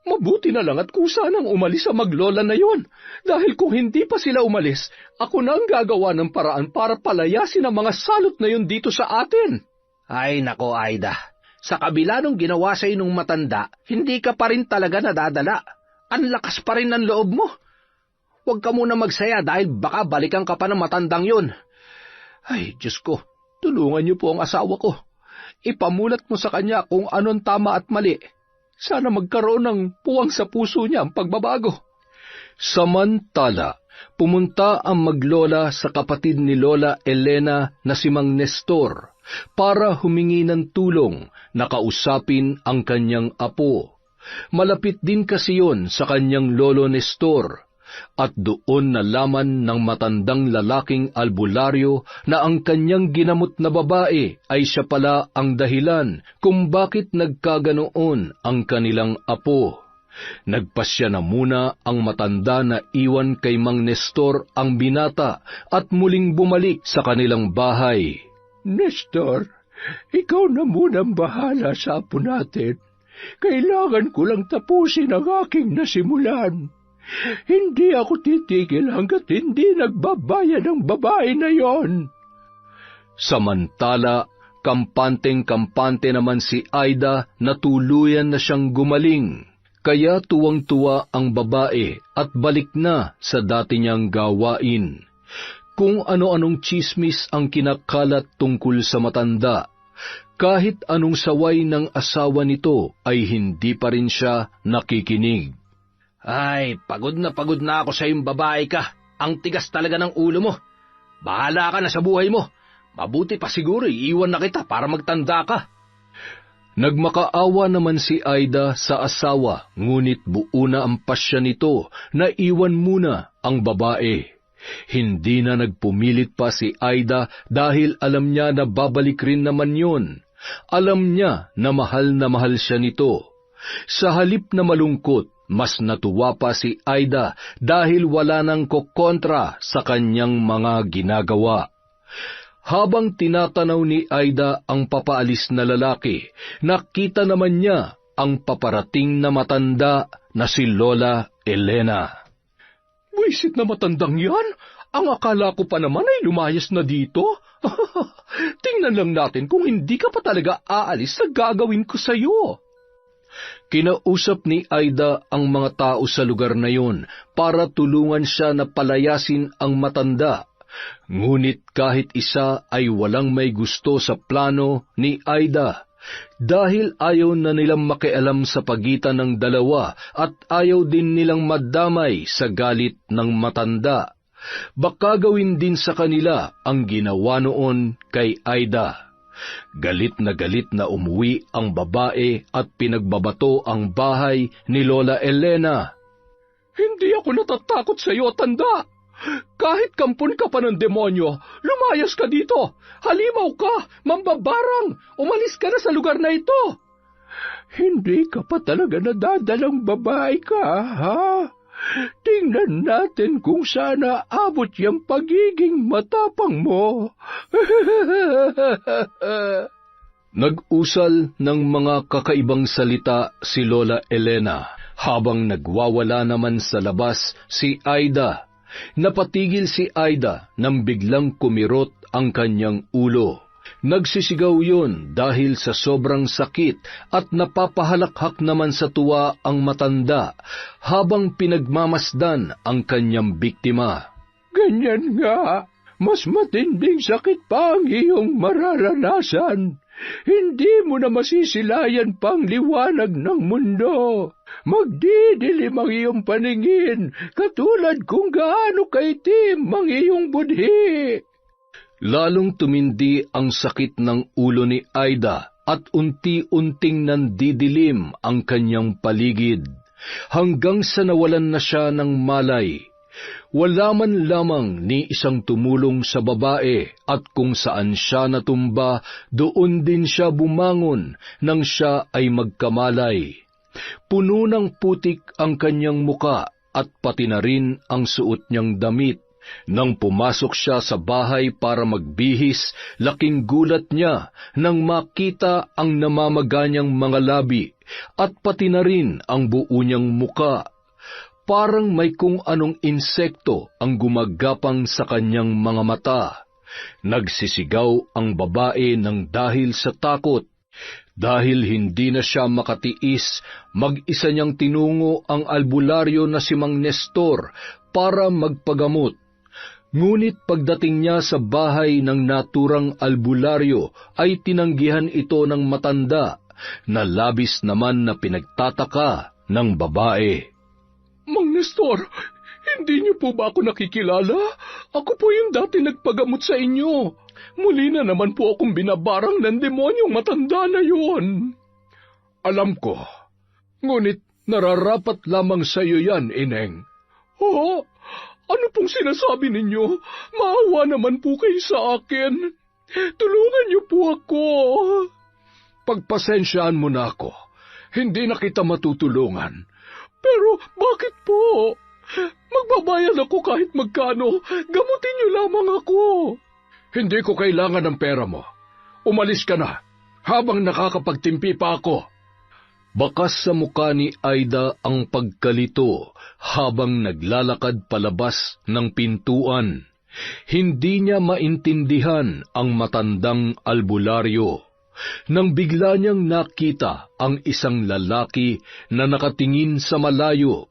Mabuti na lang at kusa nang umalis ang maglola na yon, dahil kung hindi pa sila umalis, ako na ang gagawa ng paraan para palayasin ang mga salot na yon dito sa atin. Ay nako, Aida, sa kabila nung ginawa sa inong matanda, hindi ka pa rin talaga nadadala. Ang lakas pa rin ng loob mo. Huwag ka muna magsaya dahil baka balikan ka pa ng matandang yun. Ay, Diyos ko, tulungan niyo po ang asawa ko. Ipamulat mo sa kanya kung anong tama at mali. Sana magkaroon ng puwang sa puso niya ang pagbabago. Samantala, pumunta ang maglola sa kapatid ni Lola Elena na si Mang Nestor para humingi ng tulong na kausapin ang kanyang apo. Malapit din kasi yon sa kanyang lolo Nestor, at doon nalaman ng matandang lalaking albularyo na ang kanyang ginamot na babae ay siya pala ang dahilan kung bakit nagkaganoon ang kanilang apo. Nagpasya na muna ang matanda na iwan kay Mang Nestor ang binata at muling bumalik sa kanilang bahay. "Nestor, ikaw na munang bahala sa apo natin. Kailangan ko lang tapusin ang aking nasimulan. Hindi ako titigil hanggat hindi nagbabayad ang babae na yon." Samantala, kampanteng-kampante naman si Aida na tuluyan na siyang gumaling. Kaya tuwang-tuwa ang babae at balik na sa dati niyang gawain. Kung ano-anong tsismis ang kinakalat tungkol sa matanda, kahit anong saway ng asawa nito ay hindi pa rin siya nakikinig. Ay, pagod na ako sa iyong babae ka. Ang tigas talaga ng ulo mo. Bahala ka na sa buhay mo. Mabuti pa siguro iiwan na kita para magtanda ka. Nagmakaawa naman si Aida sa asawa, ngunit buo na ang pasya nito na iwan muna ang babae. Hindi na nagpumilit pa si Aida dahil alam niya na babalik rin naman yon. Alam niya na mahal siya nito. Sa halip na malungkot, mas natuwa pa si Aida dahil wala nang kokontra sa kanyang mga ginagawa. Habang tinatanaw ni Aida ang papaalis na lalaki, nakita naman niya ang paparating na matanda na si Lola Elena. "Buisit na matandang yan! Ang akala ko pa naman ay lumayas na dito. Tingnan lang natin kung hindi ka pa talaga aalis sa gagawin ko sa iyo." Kinausap ni Aida ang mga tao sa lugar na yon para tulungan siya na palayasin ang matanda. Ngunit kahit isa ay walang may gusto sa plano ni Aida, dahil ayaw na nilang makialam sa pagitan ng dalawa at ayaw din nilang madamay sa galit ng matanda. Baka gawin din sa kanila ang ginawa noon kay Aida. Galit na umuwi ang babae at pinagbabato ang bahay ni Lola Elena. Hindi ako natatakot sa iyo, tanda. Kahit kampon ka pa ng demonyo, lumayas ka dito. Halimaw ka, mambabarang, umalis ka na sa lugar na ito. Hindi ka pa talaga nadadalang babae ka, ha? Tingnan natin kung sana abot yung pagiging matapang mo. Nag-usal ng mga kakaibang salita si Lola Elena habang nagwawala naman sa labas si Aida. Napatigil si Aida nang biglang kumirot ang kanyang ulo. Nagsisigaw yun dahil sa sobrang sakit at napapahalakhak naman sa tuwa ang matanda habang pinagmamasdan ang kanyang biktima. Ganyan nga, mas matinding sakit pa ang iyong mararanasan. Hindi mo na masisilayan pang liwanag ng mundo. Magdidilim ang iyong paningin, katulad kung gaano kaitim ang iyong budhi. Lalong tumindi ang sakit ng ulo ni Aida at unti-unting nandidilim ang kanyang paligid, hanggang sa nawalan na siya ng malay. Wala man lamang ni isang tumulong sa babae at kung saan siya natumba, doon din siya bumangon nang siya ay magkamalay. Puno ng putik ang kanyang muka at pati na rin ang suot niyang damit. Nang pumasok siya sa bahay para magbihis, laking gulat niya nang makita ang namamaganyang mga labi at pati na rin ang buo niyang muka. Parang may kung anong insekto ang gumagapang sa kanyang mga mata. Nagsisigaw ang babae ng dahil sa takot. Dahil hindi na siya makatiis, mag-isa niyang tinungo ang albularyo na si Mang Nestor para magpagamot. Ngunit pagdating niya sa bahay ng naturang albularyo ay tinanggihan ito ng matanda na labis naman na pinagtataka ng babae. Mang Nestor, hindi niyo po ba ako nakikilala? Ako po yung dati nagpagamot sa inyo. Muli na naman po akong binabarang ng demonyong matanda na yun. Alam ko, ngunit nararapat lamang sa iyo yan, Ineng. Oo? Ano pong sinasabi ninyo? Maawa naman po kayo sa akin. Tulungan niyo po ako. Pagpasensyaan mo na ako. Hindi na kita matutulungan. Pero bakit po? Magbabayad ako kahit magkano. Gamutin niyo lamang ako. Hindi ko kailangan ng pera mo. Umalis ka na, habang nakakapagtimpi pa ako. Bakas sa mukha ni Aida ang pagkalito habang naglalakad palabas ng pintuan. Hindi niya maintindihan ang matandang albularyo. Nang bigla niyang nakita ang isang lalaki na nakatingin sa malayo,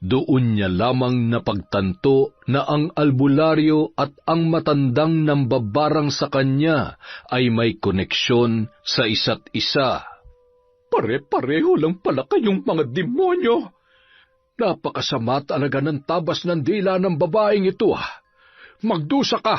doon niya lamang napagtanto na ang albularyo at ang matandang nambabarang sa kanya ay may koneksyon sa isa't isa. Pare-pareho lang pala kayong mga demonyo. Napakasama talaga ng tabas ng dila ng babaeng ito. Magdusa ka!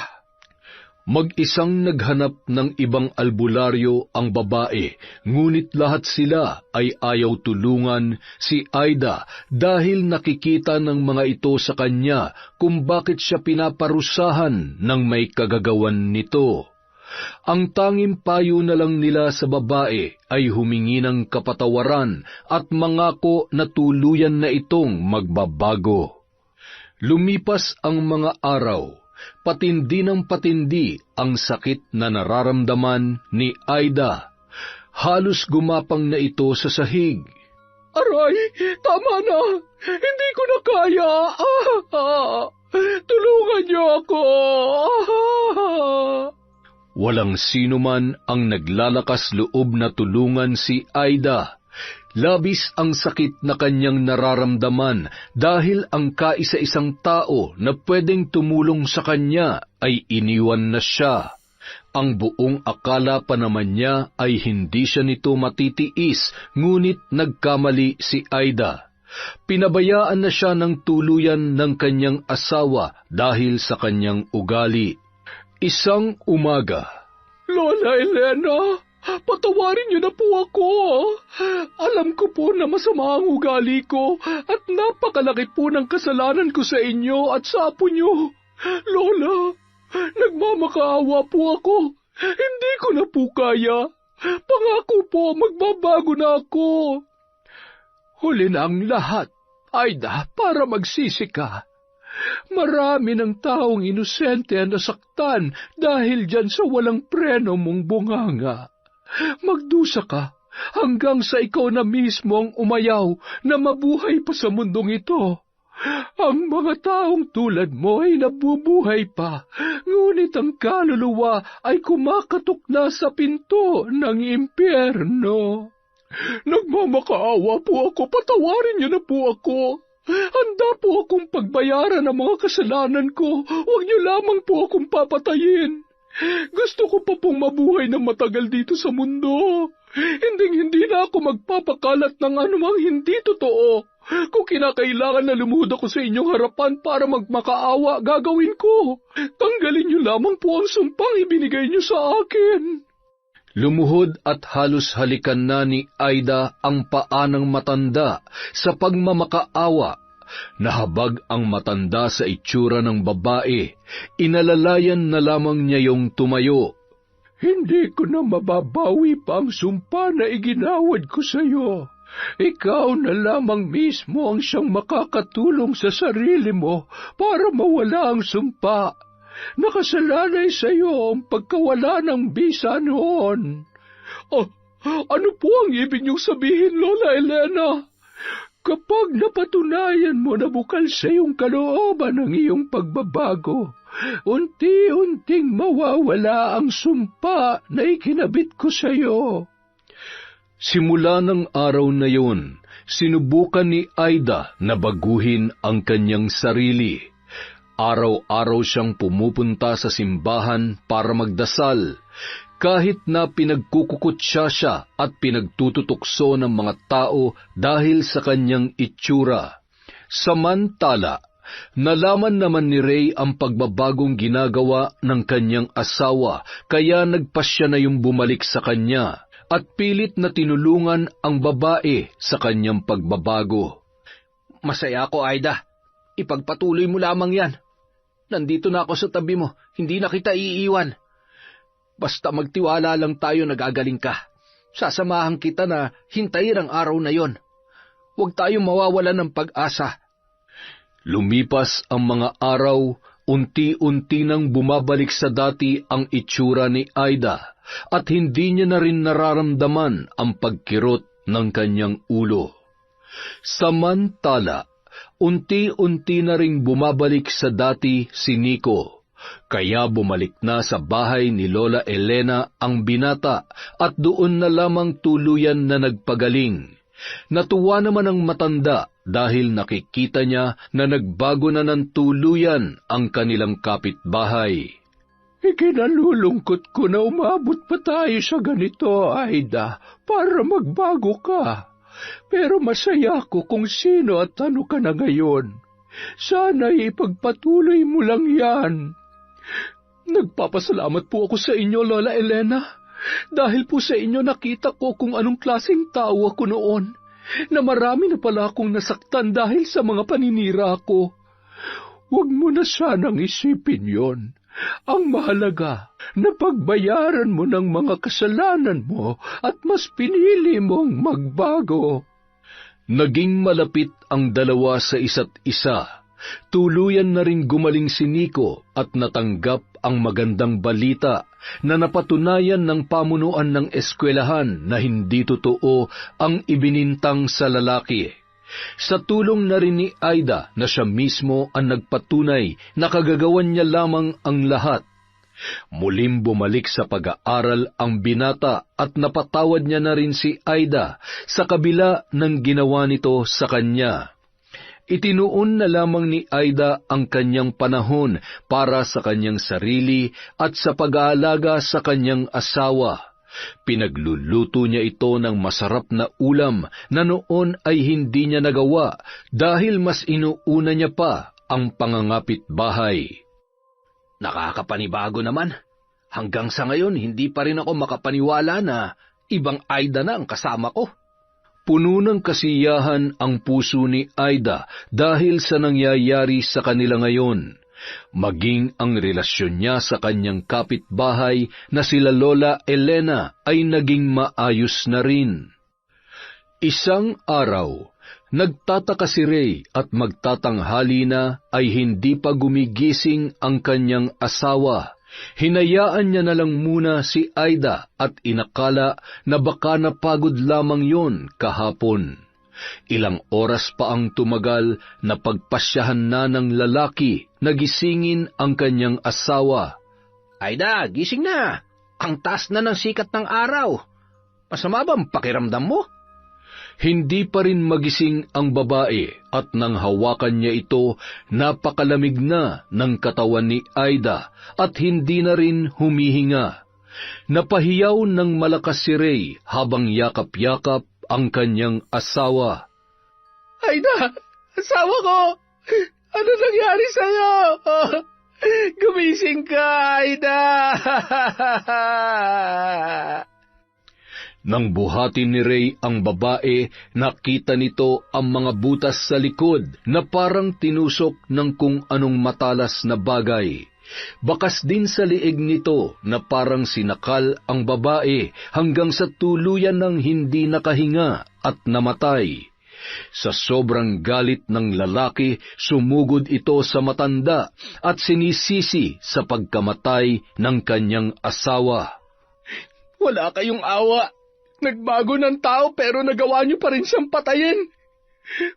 Mag-isang naghanap ng ibang albularyo ang babae, ngunit lahat sila ay ayaw tulungan si Aida dahil nakikita ng mga ito sa kanya kung bakit siya pinaparusahan ng may kagagawan nito. Ang tanging payo na lang nila sa babae ay humingi ng kapatawaran at mangako na tuluyan na itong magbabago. Lumipas ang mga araw. Patindi ng patindi ang sakit na nararamdaman ni Aida. Halos gumapang na ito sa sahig. Aray, tama na. Hindi ko na kaya. Tulungan niyo ako. Walang sino man ang naglalakas loob na tulungan si Aida. Labis ang sakit na kanyang nararamdaman dahil ang kaisa-isang tao na pwedeng tumulong sa kanya ay iniwan na siya. Ang buong akala pa naman niya ay hindi siya nito matitiis, ngunit nagkamali si Aida. Pinabayaan na siya ng tuluyan ng kanyang asawa dahil sa kanyang ugali. Isang umaga, Lola Elena, patawarin niyo na po ako. Alam ko po na masama ang ugali ko at napakalaki po ng kasalanan ko sa inyo at sa apo niyo. Lola, nagmamakaawa po ako. Hindi ko na po kaya. Pangako po, magbabago na ako. Huli na ang lahat, Aida, para magsisi ka. Marami ng taong inosente ang nasaktan dahil dyan sa walang preno mong bunganga. Magdusa ka hanggang sa ikaw na mismo ang umayaw na mabuhay pa sa mundong ito. Ang mga taong tulad mo ay nabubuhay pa, ngunit ang kaluluwa ay kumakatok na sa pinto ng impyerno. Nagmamakaawa po ako, patawarin niyo na po ako. Handa po akong pagbayaran ang mga kasalanan ko. Huwag niyo lamang po akong papatayin. Gusto ko pa pong mabuhay ng matagal dito sa mundo. Hindi na ako magpapakalat ng anumang hindi totoo. Kung kinakailangan na lumuhod ako sa inyong harapan para magmakaawa, gagawin ko. Tanggalin niyo lamang po ang sumpang ibinigay niyo sa akin. Lumuhod at halos halikan na ni Aida ang paa ng matanda sa pagmamakaawa. Nahabag ang matanda sa itsura ng babae. Inalalayan na lamang niya yung tumayo. Hindi ko na mababawi pa ang sumpa na iginawad ko sa iyo. Ikaw na lamang mismo ang siyang makakatulong sa sarili mo para mawala ang sumpa. Nakasalalay sa iyo ang pagkawala ng bisa noon. Ano po ang ibig niyong sabihin, Lola Elena? Kapag napatunayan mo na bukal sa iyong kalooban ang iyong pagbabago, unti-unting mawawala ang sumpa na ikinabit ko sa iyo. Simula ng araw na yun, sinubukan ni Aida na baguhin ang kanyang sarili. Araw-araw siyang pumupunta sa simbahan para magdasal, kahit na pinagkukukutsya siya at pinagtututukso ng mga tao dahil sa kanyang itsura. Samantala, nalaman naman ni Ray ang pagbabagong ginagawa ng kanyang asawa, kaya nagpasya na yung bumalik sa kanya at pilit na tinulungan ang babae sa kanyang pagbabago. Masaya ako, Aida. Ipagpatuloy mo lamang yan. Nandito na ako sa tabi mo, hindi na kita iiwan. Basta magtiwala lang tayo na gagaling ka. Sasamahan kita na hintayin ang araw na yon. Huwag tayong mawawalan ng pag-asa. Lumipas ang mga araw, unti-unti nang bumabalik sa dati ang itsura ni Aida at hindi niya na rin nararamdaman ang pagkirot ng kanyang ulo. Samantala, unti-unti na ring bumabalik sa dati si Nico, kaya bumalik na sa bahay ni Lola Elena ang binata at doon na lamang tuluyan na nagpagaling. Natuwa naman ang matanda dahil nakikita niya na nagbago na ng tuluyan ang kanilang kapitbahay. Ikinalulungkot ko na umabot pa tayo sa ganito, Aida, para magbago ka. Pero masaya ako kung sino at ano ka na ngayon. Sana ipagpatuloy mo lang yan. Nagpapasalamat po ako sa inyo, Lola Elena. Dahil po sa inyo nakita ko kung anong klaseng tao ako noon, na marami na pala akong nasaktan dahil sa mga paninira ko. Huwag mo na sanang isipin yon. Ang mahalaga, napagbayaran mo ng mga kasalanan mo at mas pinili mong magbago. Naging malapit ang dalawa sa isa't isa. Tuluyan na ring gumaling si Nico at natanggap ang magandang balita na napatunayan ng pamunuan ng eskwelahan na hindi totoo ang ibinintang sa lalaki. Sa tulong na rin ni Aida na siya mismo ang nagpatunay na kagagawan niya lamang ang lahat. Muling bumalik sa pag-aaral ang binata at napatawad niya na rin si Aida sa kabila ng ginawa nito sa kanya. Itinuon na lamang ni Aida ang kanyang panahon para sa kanyang sarili at sa pag-aalaga sa kanyang asawa. Pinagluluto niya ito ng masarap na ulam na noon ay hindi niya nagawa dahil mas inuuna niya pa ang pangangapit bahay. Nakakapanibago naman. Hanggang sa ngayon, hindi pa rin ako makapaniwala na ibang Aida na ang kasama ko. Puno ng kasiyahan ang puso ni Aida dahil sa nangyayari sa kanila ngayon. Maging ang relasyon niya sa kanyang kapitbahay na sila Lola Elena ay naging maayos na rin. Isang araw, nagtataka si Ray at magtatanghali na ay hindi pa gumigising ang kanyang asawa. Hinayaan niya na lang muna si Aida at inakala na baka napagod lamang yon kahapon. Ilang oras pa ang tumagal na pagpasyahan na ng lalaki na gisingin ang kanyang asawa. Aida, gising na. Ang taas na ng sikat ng araw. Masama ba ang pakiramdam mo? Hindi pa rin magising ang babae at nang hawakan niya ito, napakalamig na ng katawan ni Aida at hindi na rin humihinga. Napahiyaw ng malakas si Ray habang yakap-yakap ang kanyang asawa. Aida, asawa ko! Ano nangyari sa'yo? Gumising ka, Aida! Nang buhatin ni Ray ang babae, nakita nito ang mga butas sa likod na parang tinusok ng kung anong matalas na bagay. Bakas din sa liig nito na parang sinakal ang babae hanggang sa tuluyan ng hindi nakahinga at namatay. Sa sobrang galit ng lalaki, sumugod ito sa matanda at sinisisi sa pagkamatay ng kanyang asawa. Wala kayong awa. Nagbago ng tao pero nagawa niyo pa rin siyang patayin.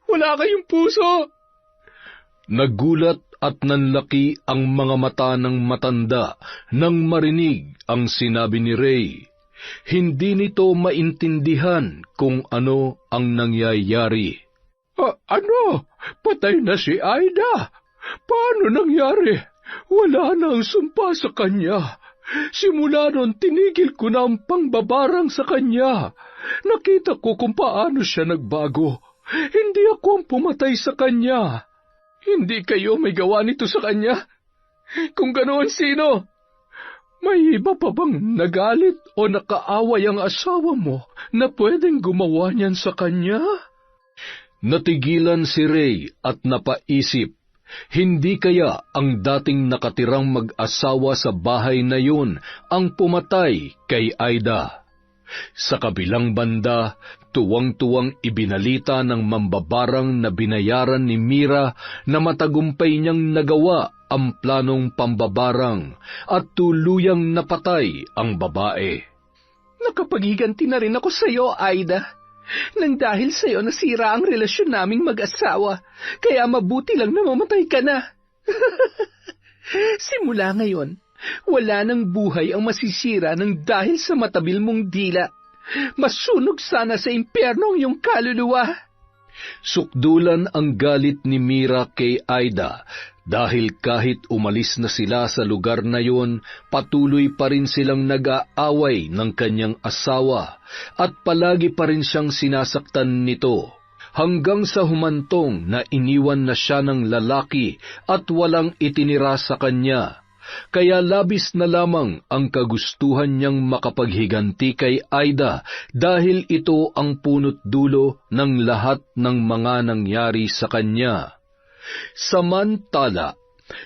Wala kayong puso. Nagulat at nanlaki ang mga mata ng matanda nang marinig ang sinabi ni Ray. Hindi nito maintindihan kung ano ang nangyayari. Ano? Patay na si Aida? Paano nangyari? Wala na ang sumpa sa kanya. Simula noon, tinigil ko na ang pangbabarang sa kanya. Nakita ko kung paano siya nagbago. Hindi ako ang pumatay sa kanya. Hindi kayo may gawa nito sa kanya? Kung ganoon, sino? May iba pa bang nagalit o nakaaway ang asawa mo na pwedeng gumawa niyan sa kanya? Natigilan si Ray at napaisip. Hindi kaya ang dating nakatirang mag-asawa sa bahay na yun ang pumatay kay Aida? Sa kabilang banda, tuwang-tuwang ibinalita ng mambabarang na binayaran ni Mira na matagumpay niyang nagawa ang planong pambabarang at tuluyang napatay ang babae. Nakapaghiganti na rin ako sa iyo, Aida. Nang dahil sa iyo nasira ang relasyon naming mag-asawa, kaya mabuti lang na mamatay ka na. Simula ngayon, wala nang buhay ang masisira ng dahil sa matabil mong dila. Masunog sana sa impyerno ang iyong kaluluwa. Sukdulan ang galit ni Mira kay Aida dahil kahit umalis na sila sa lugar na yon, patuloy pa rin silang nag-aaway ng kanyang asawa at palagi pa rin siyang sinasaktan nito. Hanggang sa humantong na iniwan na siya ng lalaki at walang itinira sa kanya. Kaya labis na lamang ang kagustuhan niyang makapaghiganti kay Aida dahil ito ang punot dulo ng lahat ng mga nangyari sa kanya. Samantala,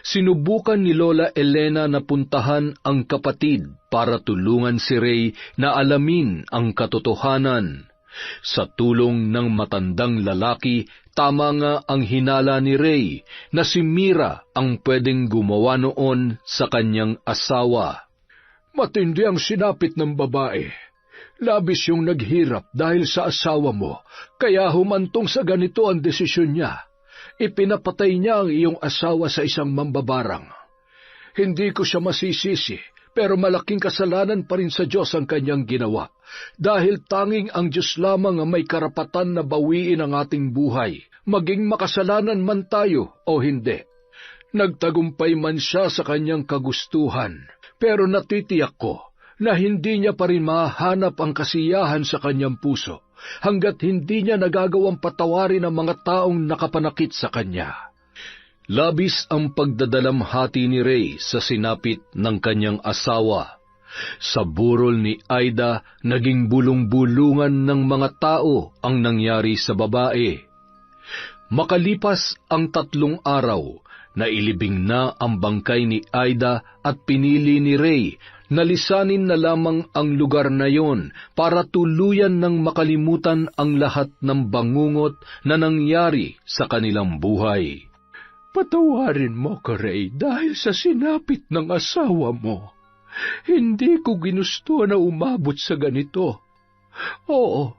sinubukan ni Lola Elena na puntahan ang kapatid para tulungan si Ray na alamin ang katotohanan. Sa tulong ng matandang lalaki, tama nga ang hinala ni Ray na si Mira ang pwedeng gumawa noon sa kanyang asawa. Matindi ang sinapit ng babae. Labis yung naghirap dahil sa asawa mo, kaya humantong sa ganito ang desisyon niya. Ipinapatay niya ang iyong asawa sa isang mambabarang. Hindi ko siya masisisi, pero malaking kasalanan pa rin sa Diyos ang kanyang ginawa, dahil tanging ang Diyos lamang ang may karapatan na bawiin ang ating buhay, maging makasalanan man tayo o hindi. Nagtagumpay man siya sa kanyang kagustuhan, pero natitiyak ko na hindi niya pa rin mahanap ang kasiyahan sa kanyang puso, hanggat hindi niya nagagawang patawarin ang mga taong nakapanakit sa kanya. Labis ang pagdadalamhati ni Ray sa sinapit ng kanyang asawa. Sa burol ni Aida, naging bulong-bulungan ng mga tao ang nangyari sa babae. Makalipas ang 3 araw, nailibing na ang bangkay ni Aida at pinili ni Ray na lisanin na lamang ang lugar na yon para tuluyan ng makalimutan ang lahat ng bangungot na nangyari sa kanilang buhay. Patawarin mo ko, Ray, dahil sa sinapit ng asawa mo. Hindi ko ginusto na umabot sa ganito. Oo,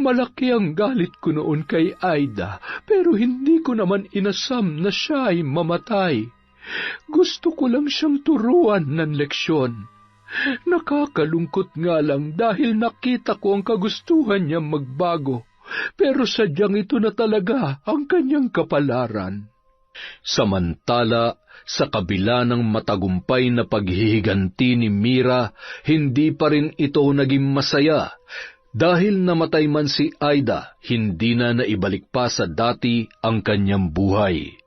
malaki ang galit ko noon kay Aida, pero hindi ko naman inasam na siya ay mamatay. Gusto ko lang siyang turuan ng leksyon. Nakakalungkot nga lang dahil nakita ko ang kagustuhan niyang magbago, pero sadyang ito na talaga ang kanyang kapalaran. Samantala, sa kabila ng matagumpay na paghihiganti ni Mira, hindi pa rin ito naging masaya. Dahil namatay man si Aida, hindi na naibalik pa sa dati ang kanyang buhay.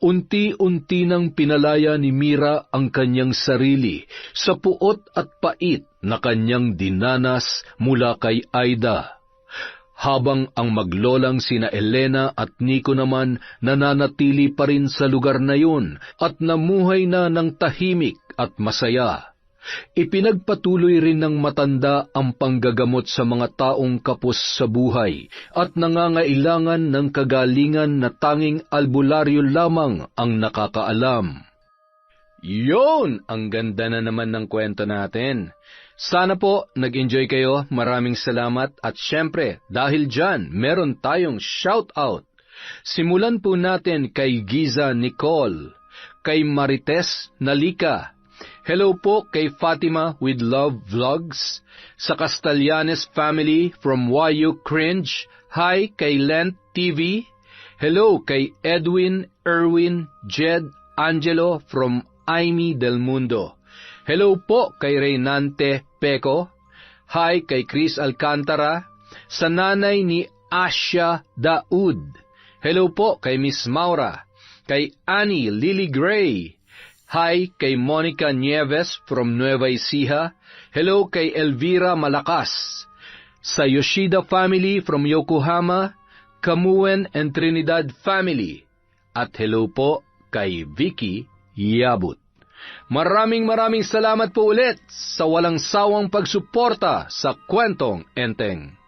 Unti-unti nang pinalaya ni Mira ang kanyang sarili sa puot at pait na kanyang dinanas mula kay Aida. Habang ang maglolang sina Elena at Nico naman nananatili pa rin sa lugar na yun at namuhay na ng tahimik at masaya. Ipinagpatuloy rin ng matanda ang panggagamot sa mga taong kapos sa buhay at nangangailangan ng kagalingan na tanging albularyo lamang ang nakakaalam. Yon! Ang ganda na naman ng kwento natin. Sana po nag-enjoy kayo, maraming salamat at syempre dahil dyan meron tayong shout-out. Simulan po natin kay Giza Nicole, kay Marites Nalika, hello po kay Fatima with Love Vlogs, sa Castellanes family from YU Cringe, hi kay Lent TV, hello kay Edwin, Erwin, Jed, Angelo from Aimee del Mundo. Hello po kay Reynante Peco. Hi kay Chris Alcantara. Sa nanay ni Asya Daud. Hello po kay Miss Maura. Kay Annie Lily Gray. Hi kay Monica Nieves from Nueva Ecija. Hello kay Elvira Malakas. Sa Yoshida family from Yokohama. Camuen and Trinidad family. At hello po kay Vicky Yabut. Maraming salamat po ulit sa walang sawang pagsuporta sa Kwentong Enteng.